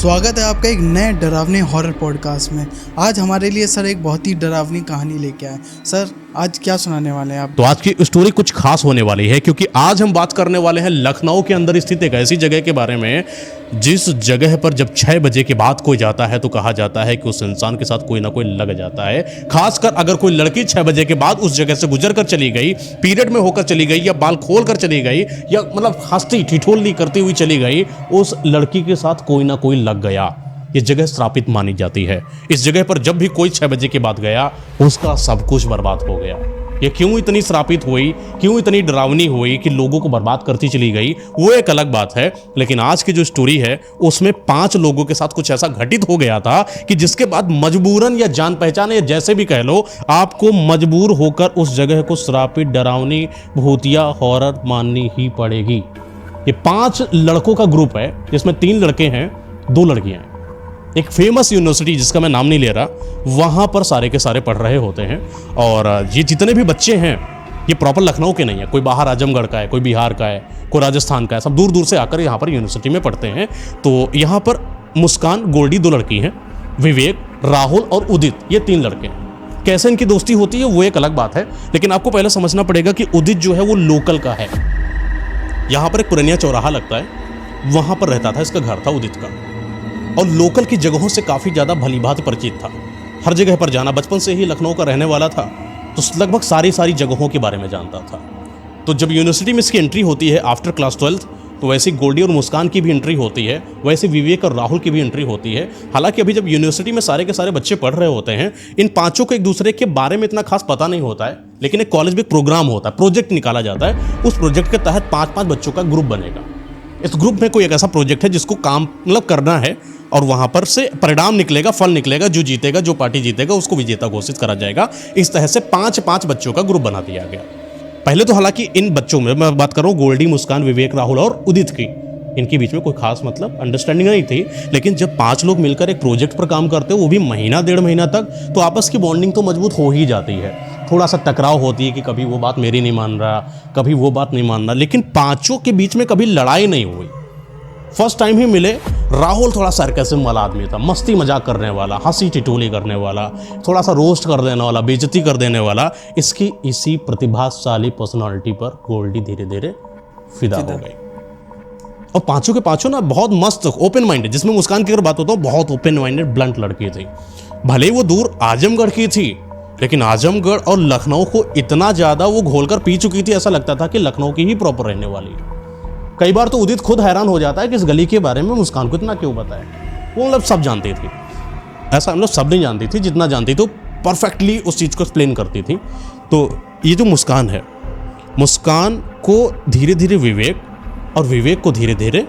स्वागत है आपका एक नए डरावने हॉरर पॉडकास्ट में। आज हमारे लिए सर एक बहुत ही डरावनी कहानी लेके आए। सर आज क्या सुनाने वाले हैं आप? तो आज की स्टोरी कुछ खास होने वाली है क्योंकि आज हम बात करने वाले हैं लखनऊ के अंदर स्थित एक ऐसी जगह के बारे में जिस जगह पर जब 6 बजे के बाद कोई जाता है तो कहा जाता है कि उस इंसान के साथ कोई ना कोई लग जाता है। खासकर अगर कोई लड़की 6 बजे के बाद उस जगह से गुजर कर चली गई, पीरियड में होकर चली गई या बाल खोल कर चली गई या मतलब हंसती ठिठोली करती हुई चली गई, उस लड़की के साथ कोई ना कोई लग गया। ये जगह श्रापित मानी जाती है। इस जगह पर जब भी कोई 6 बजे के बाद गया उसका सब कुछ बर्बाद हो गया। ये क्यों इतनी श्रापित हुई, क्यों इतनी डरावनी हुई कि लोगों को बर्बाद करती चली गई, वो एक अलग बात है। लेकिन आज की जो स्टोरी है उसमें 5 लोगों के साथ कुछ ऐसा घटित हो गया था कि जिसके बाद मजबूरन या जान पहचान या जैसे भी कह लो, आपको मजबूर होकर उस जगह को श्रापित, डरावनी, भूतिया, हॉरर माननी ही पड़ेगी। ये 5 लड़कों का ग्रुप है जिसमें 3 लड़के हैं, 2 लड़कियां हैं। एक फेमस यूनिवर्सिटी जिसका मैं नाम नहीं ले रहा, वहाँ पर सारे के सारे पढ़ रहे होते हैं। और ये जितने भी बच्चे हैं ये प्रॉपर लखनऊ के नहीं है, कोई बाहर आजमगढ़ का है, कोई बिहार का है, कोई राजस्थान का है, सब दूर दूर से आकर यहाँ पर यूनिवर्सिटी में पढ़ते हैं। तो यहाँ पर मुस्कान, गोल्डी 2 लड़की हैं, विवेक, राहुल और उदित ये 3 लड़के हैं। कैसे इनकी दोस्ती होती है वो एक अलग बात है, लेकिन आपको पहले समझना पड़ेगा कि उदित जो है वो लोकल का है। यहाँ पर एक पुरानिया चौराहा लगता है, वहाँ पर रहता था, इसका घर था उदित का। और लोकल की जगहों से काफ़ी ज़्यादा भलीभांति परिचित था। हर जगह पर जाना, बचपन से ही लखनऊ का रहने वाला था तो लगभग सारी जगहों के बारे में जानता था। तो जब यूनिवर्सिटी में इसकी एंट्री होती है आफ्टर क्लास 12, तो वैसे गोल्डी और मुस्कान की भी एंट्री होती है, वैसे विवेक और राहुल की भी एंट्री होती है। हालांकि अभी जब यूनिवर्सिटी में सारे के सारे बच्चे पढ़ रहे होते हैं, इन 5 को एक दूसरे के बारे में इतना खास पता नहीं होता है, लेकिन एक कॉलेज में एक प्रोग्राम होता है, प्रोजेक्ट निकाला जाता है। उस प्रोजेक्ट के तहत 5-5 बच्चों का ग्रुप बनेगा। इस ग्रुप में कोई एक ऐसा प्रोजेक्ट है जिसको काम मतलब करना है और वहां पर से परिणाम निकलेगा, फल निकलेगा, जो जीतेगा, जो पार्टी जीतेगा उसको विजेता घोषित करा जाएगा। इस तरह से 5-5 बच्चों का ग्रुप बना दिया गया। पहले तो हालांकि इन बच्चों में मैं बात कर रहा हूँ गोल्डी, मुस्कान, विवेक, राहुल और उदित की, इनके बीच में कोई खास मतलब अंडरस्टैंडिंग नहीं थी। लेकिन जब 5 लोग मिलकर एक प्रोजेक्ट पर काम करते हो, वो भी महीना 1.5 महीना तक, तो आपस की बॉन्डिंग तो मजबूत हो ही जाती है। थोड़ा सा टकराव होती है कि कभी वो बात मेरी नहीं मान रहा, कभी वो बात नहीं मान रहा, लेकिन 5 के बीच में कभी लड़ाई नहीं हुई। फर्स्ट टाइम ही मिले, राहुल थोड़ा सरकैज़म वाला आदमी था, मस्ती मजाक करने वाला, हंसी टिटोली करने वाला, थोड़ा सा रोस्ट कर देने वाला, बेइज्जती कर देने वाला। इसकी इसी प्रतिभाशाली पर्सनालिटी पर गोल्डी धीरे धीरे फिदा हो गई। और 5 के 5 ना बहुत मस्त ओपन माइंडेड, जिसमें मुस्कान की अगर बात होता है बहुत ओपन माइंडेड ब्लंट लड़की थी। भले ही वो दूर आजमगढ़ की थी, लेकिन आजमगढ़ और लखनऊ को इतना ज़्यादा वो घोलकर पी चुकी थी, ऐसा लगता था कि लखनऊ की ही प्रॉपर रहने वाली। कई बार तो उदित खुद हैरान हो जाता है कि इस गली के बारे में मुस्कान को इतना क्यों पता है। वो मतलब सब जानती थी, ऐसा मतलब सब नहीं जानती थी, जितना जानती तो परफेक्टली उस चीज़ को एक्सप्लेन करती थी। तो ये जो मुस्कान है, मुस्कान को धीरे धीरे विवेक और विवेक को धीरे धीरे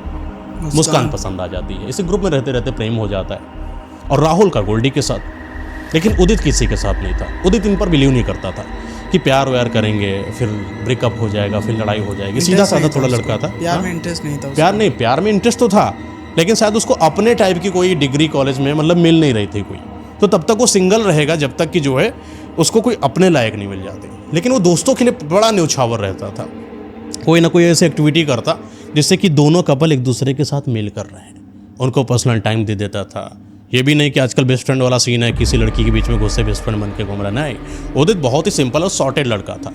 मुस्कान पसंद आ जाती है। इसी ग्रुप में रहते रहते प्रेम हो जाता है। और राहुल का गोल्डी के साथ, लेकिन उदित किसी के साथ नहीं था। उदित इन पर बिलीव नहीं करता था कि प्यार व्यार करेंगे फिर ब्रेकअप हो जाएगा, फिर लड़ाई हो जाएगी। सीधा साधा थोड़ा लड़का था, प्यार में इंटरेस्ट नहीं था। प्यार में इंटरेस्ट तो था, लेकिन शायद उसको अपने टाइप की कोई डिग्री कॉलेज में मतलब मिल नहीं रही थी कोई। तो तब तक वो सिंगल रहेगा जब तक कि जो है उसको कोई अपने लायक नहीं मिल जाती। लेकिन वो दोस्तों के लिए बड़ा न्यौछावर रहता था, कोई ना कोई ऐसी एक्टिविटी करता जिससे कि दोनों कपल एक दूसरे के साथ मिल कर रहे, उनको पर्सनल टाइम दे देता था। ये भी नहीं कि आजकल बेस्ट फ्रेंड वाला सीन है, किसी लड़की के बीच में घुसे बेस्ट फ्रेंड बन के घूम रहा। नहीं, उदित बहुत ही सिंपल और सॉर्टेड लड़का था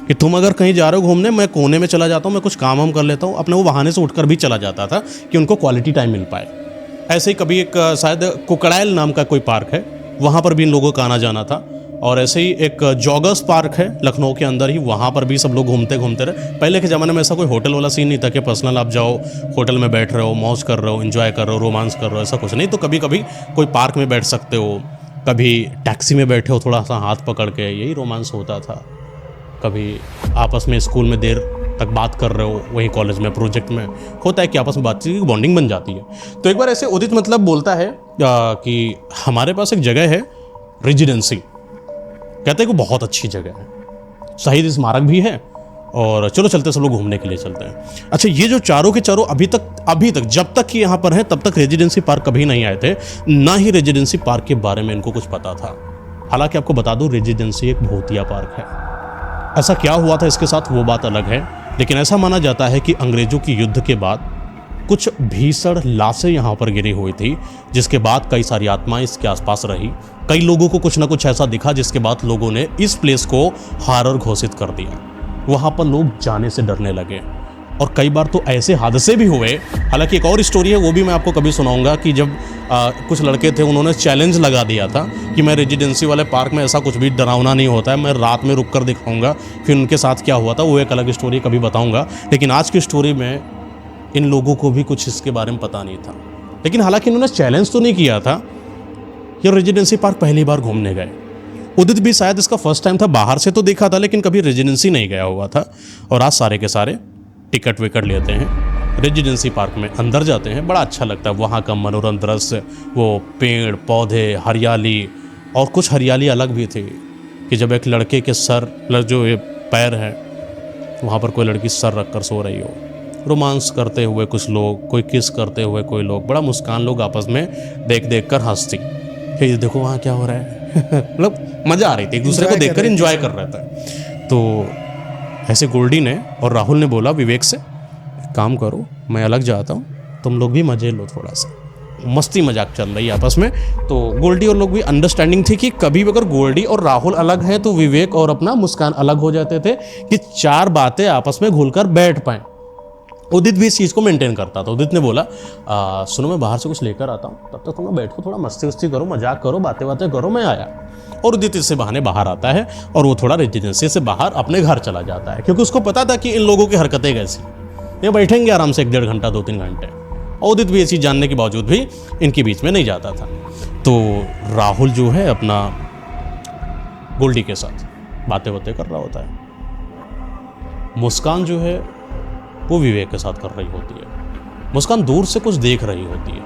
कि तुम अगर कहीं जा रहे हो घूमने, मैं कोने में चला जाता हूँ, मैं कुछ काम हम कर लेता हूँ, अपने वो बहाने से उठकर भी चला जाता था कि उनको क्वालिटी टाइम मिल पाए। ऐसे ही कभी एक शायद कुकड़ैल नाम का कोई पार्क है, वहाँ पर भी इन लोगों का आना जाना था। और ऐसे ही एक जॉगर्स पार्क है लखनऊ के अंदर ही, वहाँ पर भी सब लोग घूमते रहे। पहले के ज़माने में ऐसा कोई होटल वाला सीन नहीं था कि पर्सनल आप जाओ होटल में बैठ रहे हो, मौज कर रहे हो, एंजॉय कर रहे हो, रोमांस कर रहे हो, ऐसा कुछ नहीं। तो कभी कभी कोई पार्क में बैठ सकते हो, कभी टैक्सी में बैठे हो थोड़ा सा हाथ पकड़ के, यही रोमांस होता था। कभी आपस में स्कूल में देर तक बात कर रहे हो, वहीं कॉलेज में प्रोजेक्ट में होता है कि आपस में बातचीत की बॉन्डिंग बन जाती है। तो एक बार ऐसे उदित मतलब बोलता है कि हमारे पास एक जगह है रेजिडेंसी, कहते हैं कि बहुत अच्छी जगह है, शहीद स्मारक भी है, और चलो चलते सब लोग घूमने के लिए चलते हैं। अच्छा, ये जो चारों के चारों अभी तक जब तक कि यहाँ पर हैं तब तक रेजिडेंसी पार्क कभी नहीं आए थे, ना ही रेजिडेंसी पार्क के बारे में इनको कुछ पता था। हालांकि आपको बता दूं, रेजिडेंसी एक भूतिया पार्क है। ऐसा क्या हुआ था इसके साथ वो बात अलग है, लेकिन ऐसा माना जाता है कि अंग्रेजों की युद्ध के बाद कुछ भीषण लाशें यहाँ पर गिरी हुई थी, जिसके बाद कई सारी आत्माएं इसके आसपास रही। कई लोगों को कुछ ना कुछ ऐसा दिखा जिसके बाद लोगों ने इस प्लेस को हॉरर घोषित कर दिया। वहाँ पर लोग जाने से डरने लगे और कई बार तो ऐसे हादसे भी हुए। हालांकि एक और स्टोरी है, वो भी मैं आपको कभी सुनाऊंगा, कि जब कुछ लड़के थे, उन्होंने चैलेंज लगा दिया था कि मैं रेजिडेंसी वाले पार्क में ऐसा कुछ भी डरावना नहीं होता है, मैं रात में रुक कर दिखाऊंगा। फिर उनके साथ क्या हुआ था वो एक अलग स्टोरी कभी बताऊंगा। लेकिन आज की स्टोरी में इन लोगों को भी कुछ इसके बारे में पता नहीं था। लेकिन हालांकि इन्होंने चैलेंज तो नहीं किया था, ये रेजिडेंसी पार्क पहली बार घूमने गए। उदित भी शायद इसका फर्स्ट टाइम था, बाहर से तो देखा था लेकिन कभी रेजिडेंसी नहीं गया हुआ था। और आज सारे के सारे टिकट विकट लेते हैं, रेजिडेंसी पार्क में अंदर जाते हैं। बड़ा अच्छा लगता है वहाँ का मनोरम दृश्य, वो पेड़ पौधे, हरियाली। और कुछ हरियाली अलग भी थी कि जब एक लड़के के सर जो ये पैर है वहाँ पर कोई लड़की सर रख कर सो रही हो, रोमांस करते हुए कुछ लोग, कोई किस करते हुए कोई लोग, बड़ा मुस्कान लोग आपस में देख कर हंसती। फिर देखो वहाँ क्या हो रहा है मतलब मज़ा आ रही थी, एक दूसरे को देखकर एंजॉय कर रहा था। तो ऐसे गोल्डी ने और राहुल ने बोला विवेक से, काम करो मैं अलग जाता हूँ, तुम लोग भी मज़े लो थोड़ा सा। मस्ती मजाक चल रही है आपस में। तो गोल्डी और लोग भी अंडरस्टैंडिंग थी कि कभी भी अगर गोल्डी और राहुल अलग हैं तो विवेक और अपना मुस्कान अलग हो जाते थे, कि चार बातें आपस में घुलकर बैठ पाएँ। उदित भी इस चीज़ को मेंटेन करता था। उदित ने बोला सुनो मैं बाहर से कुछ लेकर आता हूँ, तब तक तुम बैठो, थोड़ा मस्ती वस्ती करो, मजाक करो, बातें करो, मैं आया। और उदित इससे बहाने बाहर आता है और वो थोड़ा रेजिडेंसी से बाहर अपने घर चला जाता है, क्योंकि उसको पता था कि इन लोगों की हरकतें कैसी, ये बैठेंगे आराम से 1-1.5 घंटा 2-3 घंटे। और उदित भी ये चीज़ जानने के बावजूद भी इनके बीच में नहीं जाता था। तो राहुल जो है अपना गोल्डी के साथ बातें कर रहा होता है। मुस्कान जो है वो विवेक के साथ कर रही होती है। मुस्कान दूर से कुछ देख रही होती है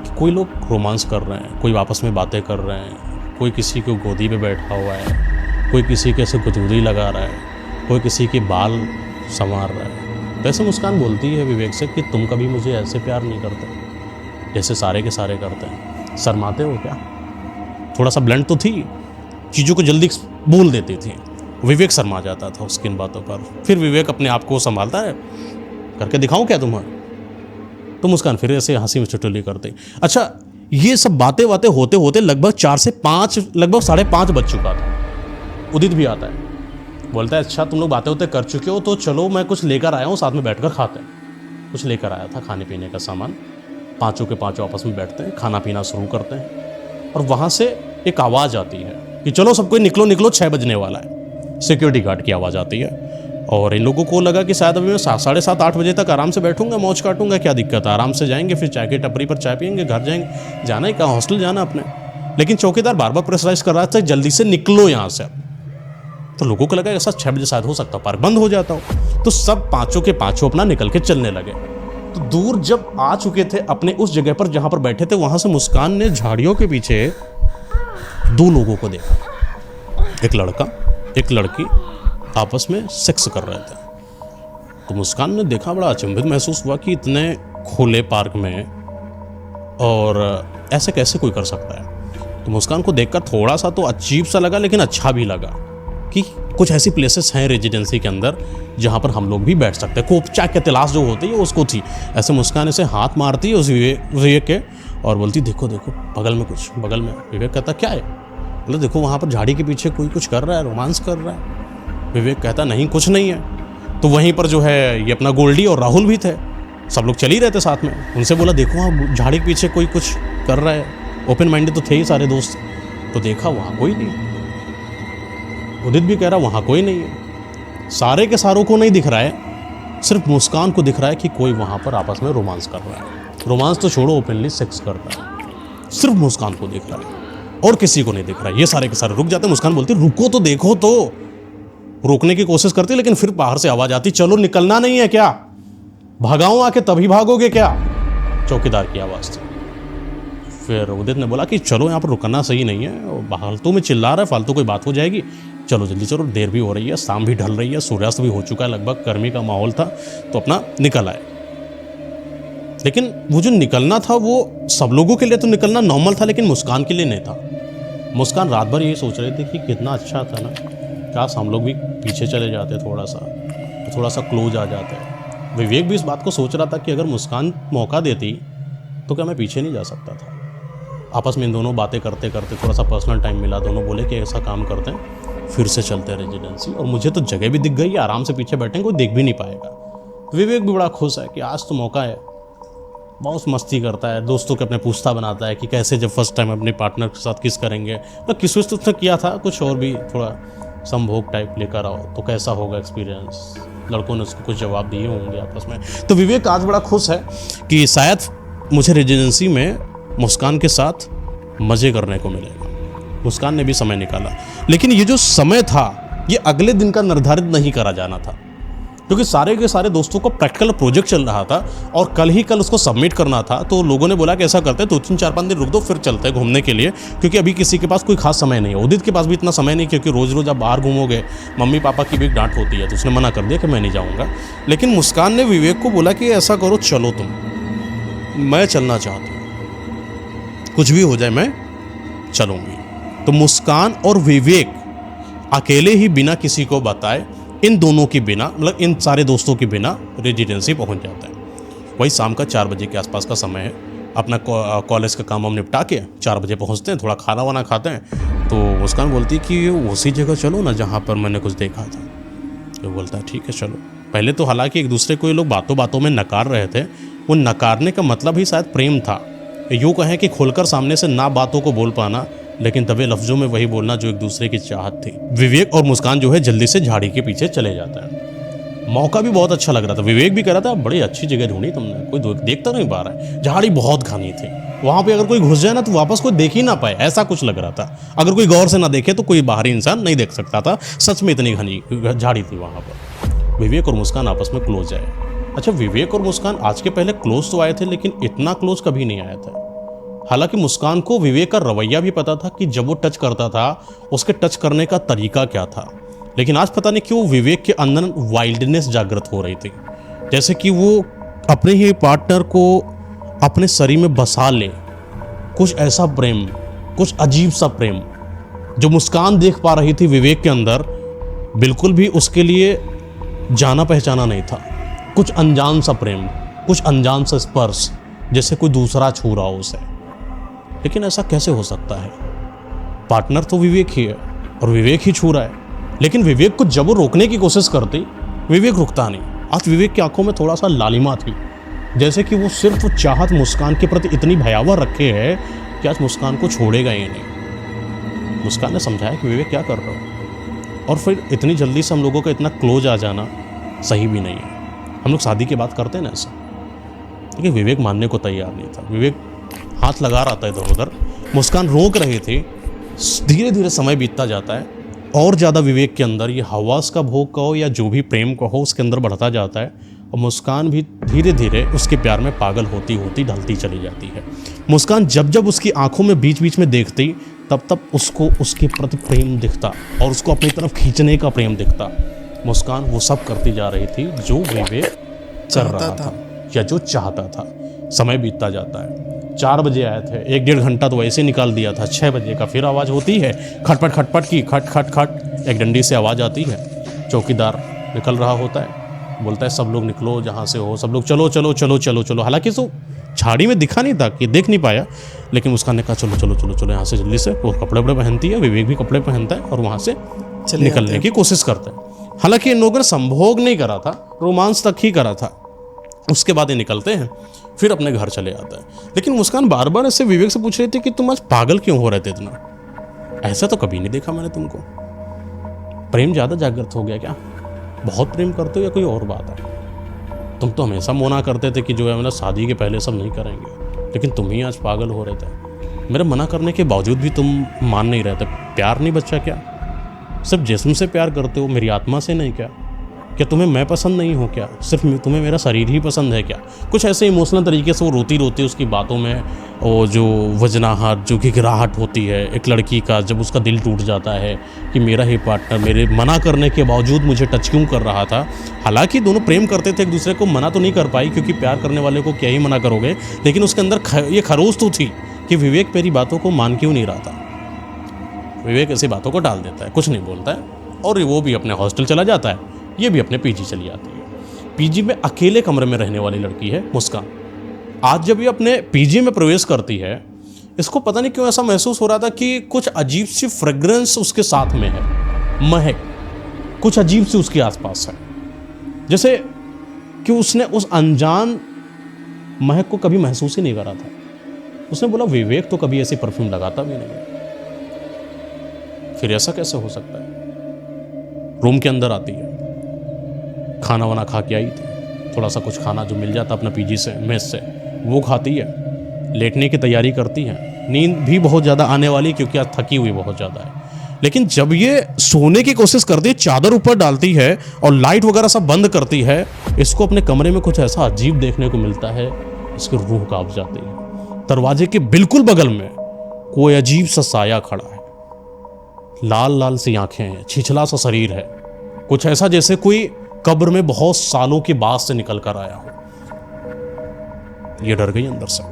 कि कोई लोग रोमांस कर रहे हैं, कोई आपस में बातें कर रहे हैं, कोई किसी को गोदी पे बैठा हुआ है, कोई किसी के ऐसे गुदगुदी लगा रहा है, कोई किसी के बाल संवार रहा है। वैसे मुस्कान बोलती है विवेक से कि तुम कभी मुझे ऐसे प्यार नहीं करते जैसे सारे के सारे करते हैं, शर्माते हो क्या? थोड़ा सा ब्लंट तो थी, चीज़ों को जल्दी बोल देती थी। विवेक शर्मा जाता था उसकी इन बातों पर। फिर विवेक अपने आप को संभालता है, करके दिखाऊं क्या तुम्हें? तो मुस्कान फिर ऐसे हंसी में चुटकुली करते। अच्छा, ये सब बातें होते होते लगभग 4 से 5, लगभग 5:30 बज चुका था। उदित भी आता है, बोलता है अच्छा तुम लोग बातें कर चुके हो तो चलो मैं कुछ लेकर आया हूँ, साथ में बैठकर खाते हैं। कुछ लेकर आया था खाने पीने का सामान। पाँचों के पाँचों आपस में बैठते हैं, खाना पीना शुरू करते हैं। और वहाँ से एक आवाज़ आती है कि चलो सब कोई निकलो, 6 बजने वाला है। सिक्योरिटी गार्ड की आवाज़ आती है और इन लोगों को लगा कि शायद अभी मैं 7:30-8 बजे तक आराम से बैठूंगा, मौज काटूंगा, क्या दिक्कत है, आराम से जाएंगे, फिर चाय की टपरी पर चाय पियेंगे, घर जाएंगे। जाना ही कहाँ, हॉस्टल जाना अपने। लेकिन चौकीदार बार बार प्रेशराइज कर रहा था जल्दी से निकलो यहाँ से। तो लोगों को लगा ऐसा 6 बजे शायद हो सकता पार्क बंद हो जाता हो। तो सब पाँचों के पाँचों अपना निकल के चलने लगे। तो दूर जब आ चुके थे अपने उस जगह पर जहाँ पर बैठे थे, वहाँ से मुस्कान ने झाड़ियों के पीछे 2 लोगों को देखा। एक लड़का एक लड़की आपस में सेक्स कर रहे थे। तो मुस्कान ने देखा, बड़ा अचंभित महसूस हुआ कि इतने खुले पार्क में और ऐसे कैसे कोई कर सकता है। तो मुस्कान को देखकर थोड़ा सा तो अजीब सा लगा, लेकिन अच्छा भी लगा कि कुछ ऐसी प्लेसेस हैं रेजिडेंसी के अंदर जहाँ पर हम लोग भी बैठ सकते हैं। कोपचा के तलाश जो होती है उसको थी। ऐसे मुस्कान ऐसे हाथ मारती है उस विवेक के और बोलती देखो बगल में कुछ, बगल में। विवेक कहता क्या है? मतलब देखो वहाँ पर झाड़ी के पीछे कोई कुछ कर रहा है, रोमांस कर रहा है। विवेक कहता नहीं कुछ नहीं है। तो वहीं पर जो है ये अपना गोल्डी और राहुल भी थे, सब लोग चल ही रहे थे साथ में। उनसे बोला देखो वहाँ झाड़ी के पीछे कोई कुछ कर रहा है। ओपन माइंडेड तो थे ही सारे दोस्त। तो देखा वहाँ कोई नहीं। उदित भी कह रहा वहाँ कोई नहीं है। सारे के सारों को नहीं दिख रहा है, सिर्फ मुस्कान को दिख रहा है कि कोई वहाँ पर आपस में रोमांस कर रहा है। रोमांस तो छोड़ो, ओपनली सेक्स करता है। सिर्फ मुस्कान को दिख रहा है और किसी को नहीं दिख रहा है। ये सारे के सारे रुक जाते। मुस्कान बोलती रुको तो देखो। तो रोकने की कोशिश करती, लेकिन फिर बाहर से आवाज आती चलो निकलना नहीं है क्या? भागाऊं आके तभी भागोगे क्या? चौकीदार की आवाज़ थी। फिर उदित ने बोला कि चलो यहाँ पर रुकना सही नहीं है, और फालतू में चिल्ला रहा है, फालतू कोई बात हो जाएगी, चलो जल्दी चलो, देर भी हो रही है, शाम भी ढल रही है, सूर्यास्त भी हो चुका है, लगभग गर्मी का माहौल था, तो अपना निकल आए। लेकिन वो जो निकलना था वो सब लोगों के लिए तो निकलना नॉर्मल था, लेकिन मुस्कान के लिए नहीं था। मुस्कान रात भर यही सोच रही थी कि कितना अच्छा था ना, काश हम लोग भी पीछे चले जाते, थोड़ा सा क्लोज आ जाते, विवेक भी इस बात को सोच रहा था कि अगर मुस्कान मौका देती तो क्या मैं पीछे नहीं जा सकता था। आपस में इन दोनों बातें करते करते थोड़ा सा पर्सनल टाइम मिला, दोनों बोले कि ऐसा काम करते हैं, फिर से चलते हैं रेजिडेंसी, और मुझे तो जगह भी दिख गई, आराम से पीछे बैठेंगे, कोई देख भी नहीं पाएगा। विवेक भी बड़ा खुश है कि आज तो मौका है, बहुत मस्ती करता है, दोस्तों के अपने पूछता बनाता है कि कैसे जब फर्स्ट टाइम अपने पार्टनर के साथ किस करेंगे, तो किस तो उसने किया था, कुछ और भी थोड़ा संभोग टाइप लेकर आओ तो कैसा होगा एक्सपीरियंस। लड़कों ने उसको कुछ जवाब दिए होंगे आपस में। तो विवेक आज बड़ा खुश है कि शायद मुझे रेजिडेंसी में मुस्कान के साथ मज़े करने को मिलेगा। मुस्कान ने भी समय निकाला, लेकिन ये जो समय था ये अगले दिन का निर्धारित नहीं करा जाना था, क्योंकि सारे के सारे दोस्तों को प्रैक्टिकल प्रोजेक्ट चल रहा था और कल उसको सबमिट करना था। तो लोगों ने बोला कि ऐसा करते हैं 2-3-4-5 दिन रुक दो, फिर चलते हैं घूमने के लिए, क्योंकि अभी किसी के पास कोई खास समय नहीं है। उदित के पास भी इतना समय नहीं, क्योंकि रोज़ रोज़ आप बाहर घूमोगे, मम्मी पापा की भी डांट होती है, तो उसने मना कर दिया कि मैं नहीं जाऊँगा। लेकिन मुस्कान ने विवेक को बोला कि ऐसा करो, चलो तुम, मैं चलना चाहती हूँ, कुछ भी हो जाए मैं चलूँगी। तो मुस्कान और विवेक अकेले ही बिना किसी को बताए, इन दोनों के बिना, मतलब इन सारे दोस्तों के बिना रेजिडेंसी पहुंच जाता है। वही शाम का 4 बजे के आसपास का समय है। अपना कॉलेज का काम हम निपटा के 4 बजे पहुंचते हैं, थोड़ा खाना वाना खाते हैं। तो मुस्कान बोलती है कि उसी जगह चलो ना जहां पर मैंने कुछ देखा था। तो बोलता है ठीक है चलो। पहले तो हालांकि एक दूसरे को ये लोग बातों बातों में नकार रहे थे, वो नकारने का मतलब ही शायद प्रेम था। यूँ कहें कि खोलकर सामने से ना बातों को बोल पाना, लेकिन दबे लफ्जों में वही बोलना जो एक दूसरे की चाहत थी। विवेक और मुस्कान जो है जल्दी से झाड़ी के पीछे चले जाता है। मौका भी बहुत अच्छा लग रहा था। विवेक भी कह रहा था बड़ी अच्छी जगह ढूंढी तुमने, कोई देखता नहीं पा रहा है, झाड़ी बहुत घनी थी, वहाँ पे अगर कोई घुस जाए ना तो वापस कोई देख ही ना पाए, ऐसा कुछ लग रहा था। अगर कोई गौर से ना देखे तो कोई बाहरी इंसान नहीं देख सकता था, सच में इतनी घनी झाड़ी थी वहाँ पर। विवेक और मुस्कान आपस में क्लोज आए। अच्छा, विवेक और मुस्कान आज के पहले क्लोज तो आए थे, लेकिन इतना क्लोज कभी नहीं आए थे। हालांकि मुस्कान को विवेक का रवैया भी पता था कि जब वो टच करता था उसके टच करने का तरीका क्या था, लेकिन आज पता नहीं क्यों विवेक के अंदर वाइल्डनेस जागृत हो रही थी, जैसे कि वो अपने ही पार्टनर को अपने शरीर में बसा ले। कुछ ऐसा प्रेम, कुछ अजीब सा प्रेम जो मुस्कान देख पा रही थी विवेक के अंदर, बिल्कुल भी उसके लिए जाना पहचाना नहीं था। कुछ अनजान सा प्रेम, कुछ अनजान सा स्पर्श, जैसे कोई दूसरा छू रहा हो उसे। लेकिन ऐसा कैसे हो सकता है? पार्टनर तो विवेक ही है और विवेक ही छू रहा है। लेकिन विवेक को जब वो रोकने की कोशिश करती, विवेक रुकता नहीं। आज विवेक की आंखों में थोड़ा सा लालिमा थी, जैसे कि वो सिर्फ चाहत मुस्कान के प्रति इतनी भयावह रखे है कि आज मुस्कान को छोड़ेगा ही नहीं। मुस्कान ने समझाया कि विवेक क्या कर रहा हो, और फिर इतनी जल्दी से हम लोगों का इतना क्लोज आ जाना सही भी नहीं है। हम लोग शादी की बात करते हैं ना ऐसा, लेकिन विवेक मानने को तैयार नहीं था। विवेक हाथ लगा रहा था इधर उधर, मुस्कान रोक रही थी। धीरे धीरे समय बीतता जाता है और ज़्यादा विवेक के अंदर ये हवास का भोग कहो या जो भी प्रेम कहो उसके अंदर बढ़ता जाता है, और मुस्कान भी धीरे धीरे उसके प्यार में पागल होती होती ढलती चली जाती है। मुस्कान जब जब उसकी आंखों में बीच बीच में देखती, तब तब उसको उसके प्रति प्रेम दिखता और उसको अपनी तरफ खींचने का प्रेम दिखता। मुस्कान वो सब करती जा रही थी जो विवेक कर रहा था या जो चाहता था। समय बीतता जाता है। 4 बजे आए थे, 1-1.5 घंटा तो वैसे निकाल दिया था। 6 बजे का फिर आवाज़ होती है, खटपट खटपट की, खट खट खट, एक डंडी से आवाज़ आती है। चौकीदार निकल रहा होता है, बोलता है सब लोग निकलो जहाँ से हो, सब लोग चलो चलो चलो चलो चलो। हालांकि तो झाड़ी में दिखा नहीं था कि देख नहीं पाया, लेकिन मुस्कान ने कहा चलो चलो चलो चलो यहाँ से जल्दी से। वो कपड़े वपड़े पहनती है, विवेक भी कपड़े पहनता है और वहाँ से निकलने की कोशिश करते हैं। हालांकि इन लोगों ने संभोग नहीं करा था, रोमांस तक ही करा था। उसके बाद ये निकलते हैं, फिर अपने घर चले जाता है। लेकिन मुस्कान बार बार ऐसे विवेक से पूछ रही थी कि तुम आज पागल क्यों हो रहे थे इतना, ऐसा तो कभी नहीं देखा मैंने तुमको। प्रेम ज़्यादा जागृत हो गया क्या? बहुत प्रेम करते हो या कोई और बात है? तुम तो हमेशा मना करते थे कि जो है मतलब शादी के पहले सब नहीं करेंगे, लेकिन तुम ही आज पागल हो रहे थे। मेरे मना करने के बावजूद भी तुम मान नहीं रहे थे। प्यार नहीं बच्चा क्या? सिर्फ जिस्म से प्यार करते हो, मेरी आत्मा से नहीं क्या? क्या तुम्हें मैं पसंद नहीं हूँ क्या? सिर्फ तुम्हें मेरा शरीर ही पसंद है क्या? कुछ ऐसे इमोशनल तरीके से वो रोती रोती उसकी बातों में, वो जो वजनाहट, जो घिघराहट होती है एक लड़की का जब उसका दिल टूट जाता है कि मेरा ही पार्टनर मेरे मना करने के बावजूद मुझे टच क्यों कर रहा था। हालांकि दोनों प्रेम करते थे एक दूसरे को, मना तो नहीं कर पाई क्योंकि प्यार करने वाले को क्या ही मना करोगे, लेकिन उसके अंदर ये खरोश तो थी कि विवेक मेरी बातों को मान क्यों नहीं रहा था। विवेक ऐसी बातों को टाल देता है, कुछ नहीं बोलता है, और वो भी अपने हॉस्टल चला जाता है, ये भी अपने पीजी चली जाती है। पीजी में अकेले कमरे में रहने वाली लड़की है मुस्कान। आज जब ये अपने पीजी में प्रवेश करती है, इसको पता नहीं क्यों ऐसा महसूस हो रहा था कि कुछ अजीब सी फ्रेग्रेंस उसके साथ में है, महक कुछ अजीब सी उसके आसपास है, जैसे कि उसने उस अनजान महक को कभी महसूस ही नहीं करा था। उसने बोला विवेक तो कभी ऐसी परफ्यूम लगाता भी नहीं, फिर ऐसा कैसे हो सकता है। रूम के अंदर आती है, खाना वाना खा के आई थी, थोड़ा सा कुछ खाना जो मिल जाता अपना पीजी से मेस से वो खाती है, लेटने की तैयारी करती है। नींद भी बहुत ज़्यादा आने वाली क्योंकि आज थकी हुई बहुत ज़्यादा है। लेकिन जब ये सोने की कोशिश करती है, चादर ऊपर डालती है और लाइट वगैरह सब बंद करती है, इसको अपने कमरे में कुछ ऐसा अजीब देखने को मिलता है, इसकी रूह कांप जाती है। दरवाजे के बिल्कुल बगल में कोई अजीब सा साया खड़ा है, लाल लाल सी आंखें हैं, छिछला सा शरीर है, कुछ ऐसा जैसे कोई कब्र में बहुत सालों के बाद से निकल कर आया हो। ये डर गई अंदर से।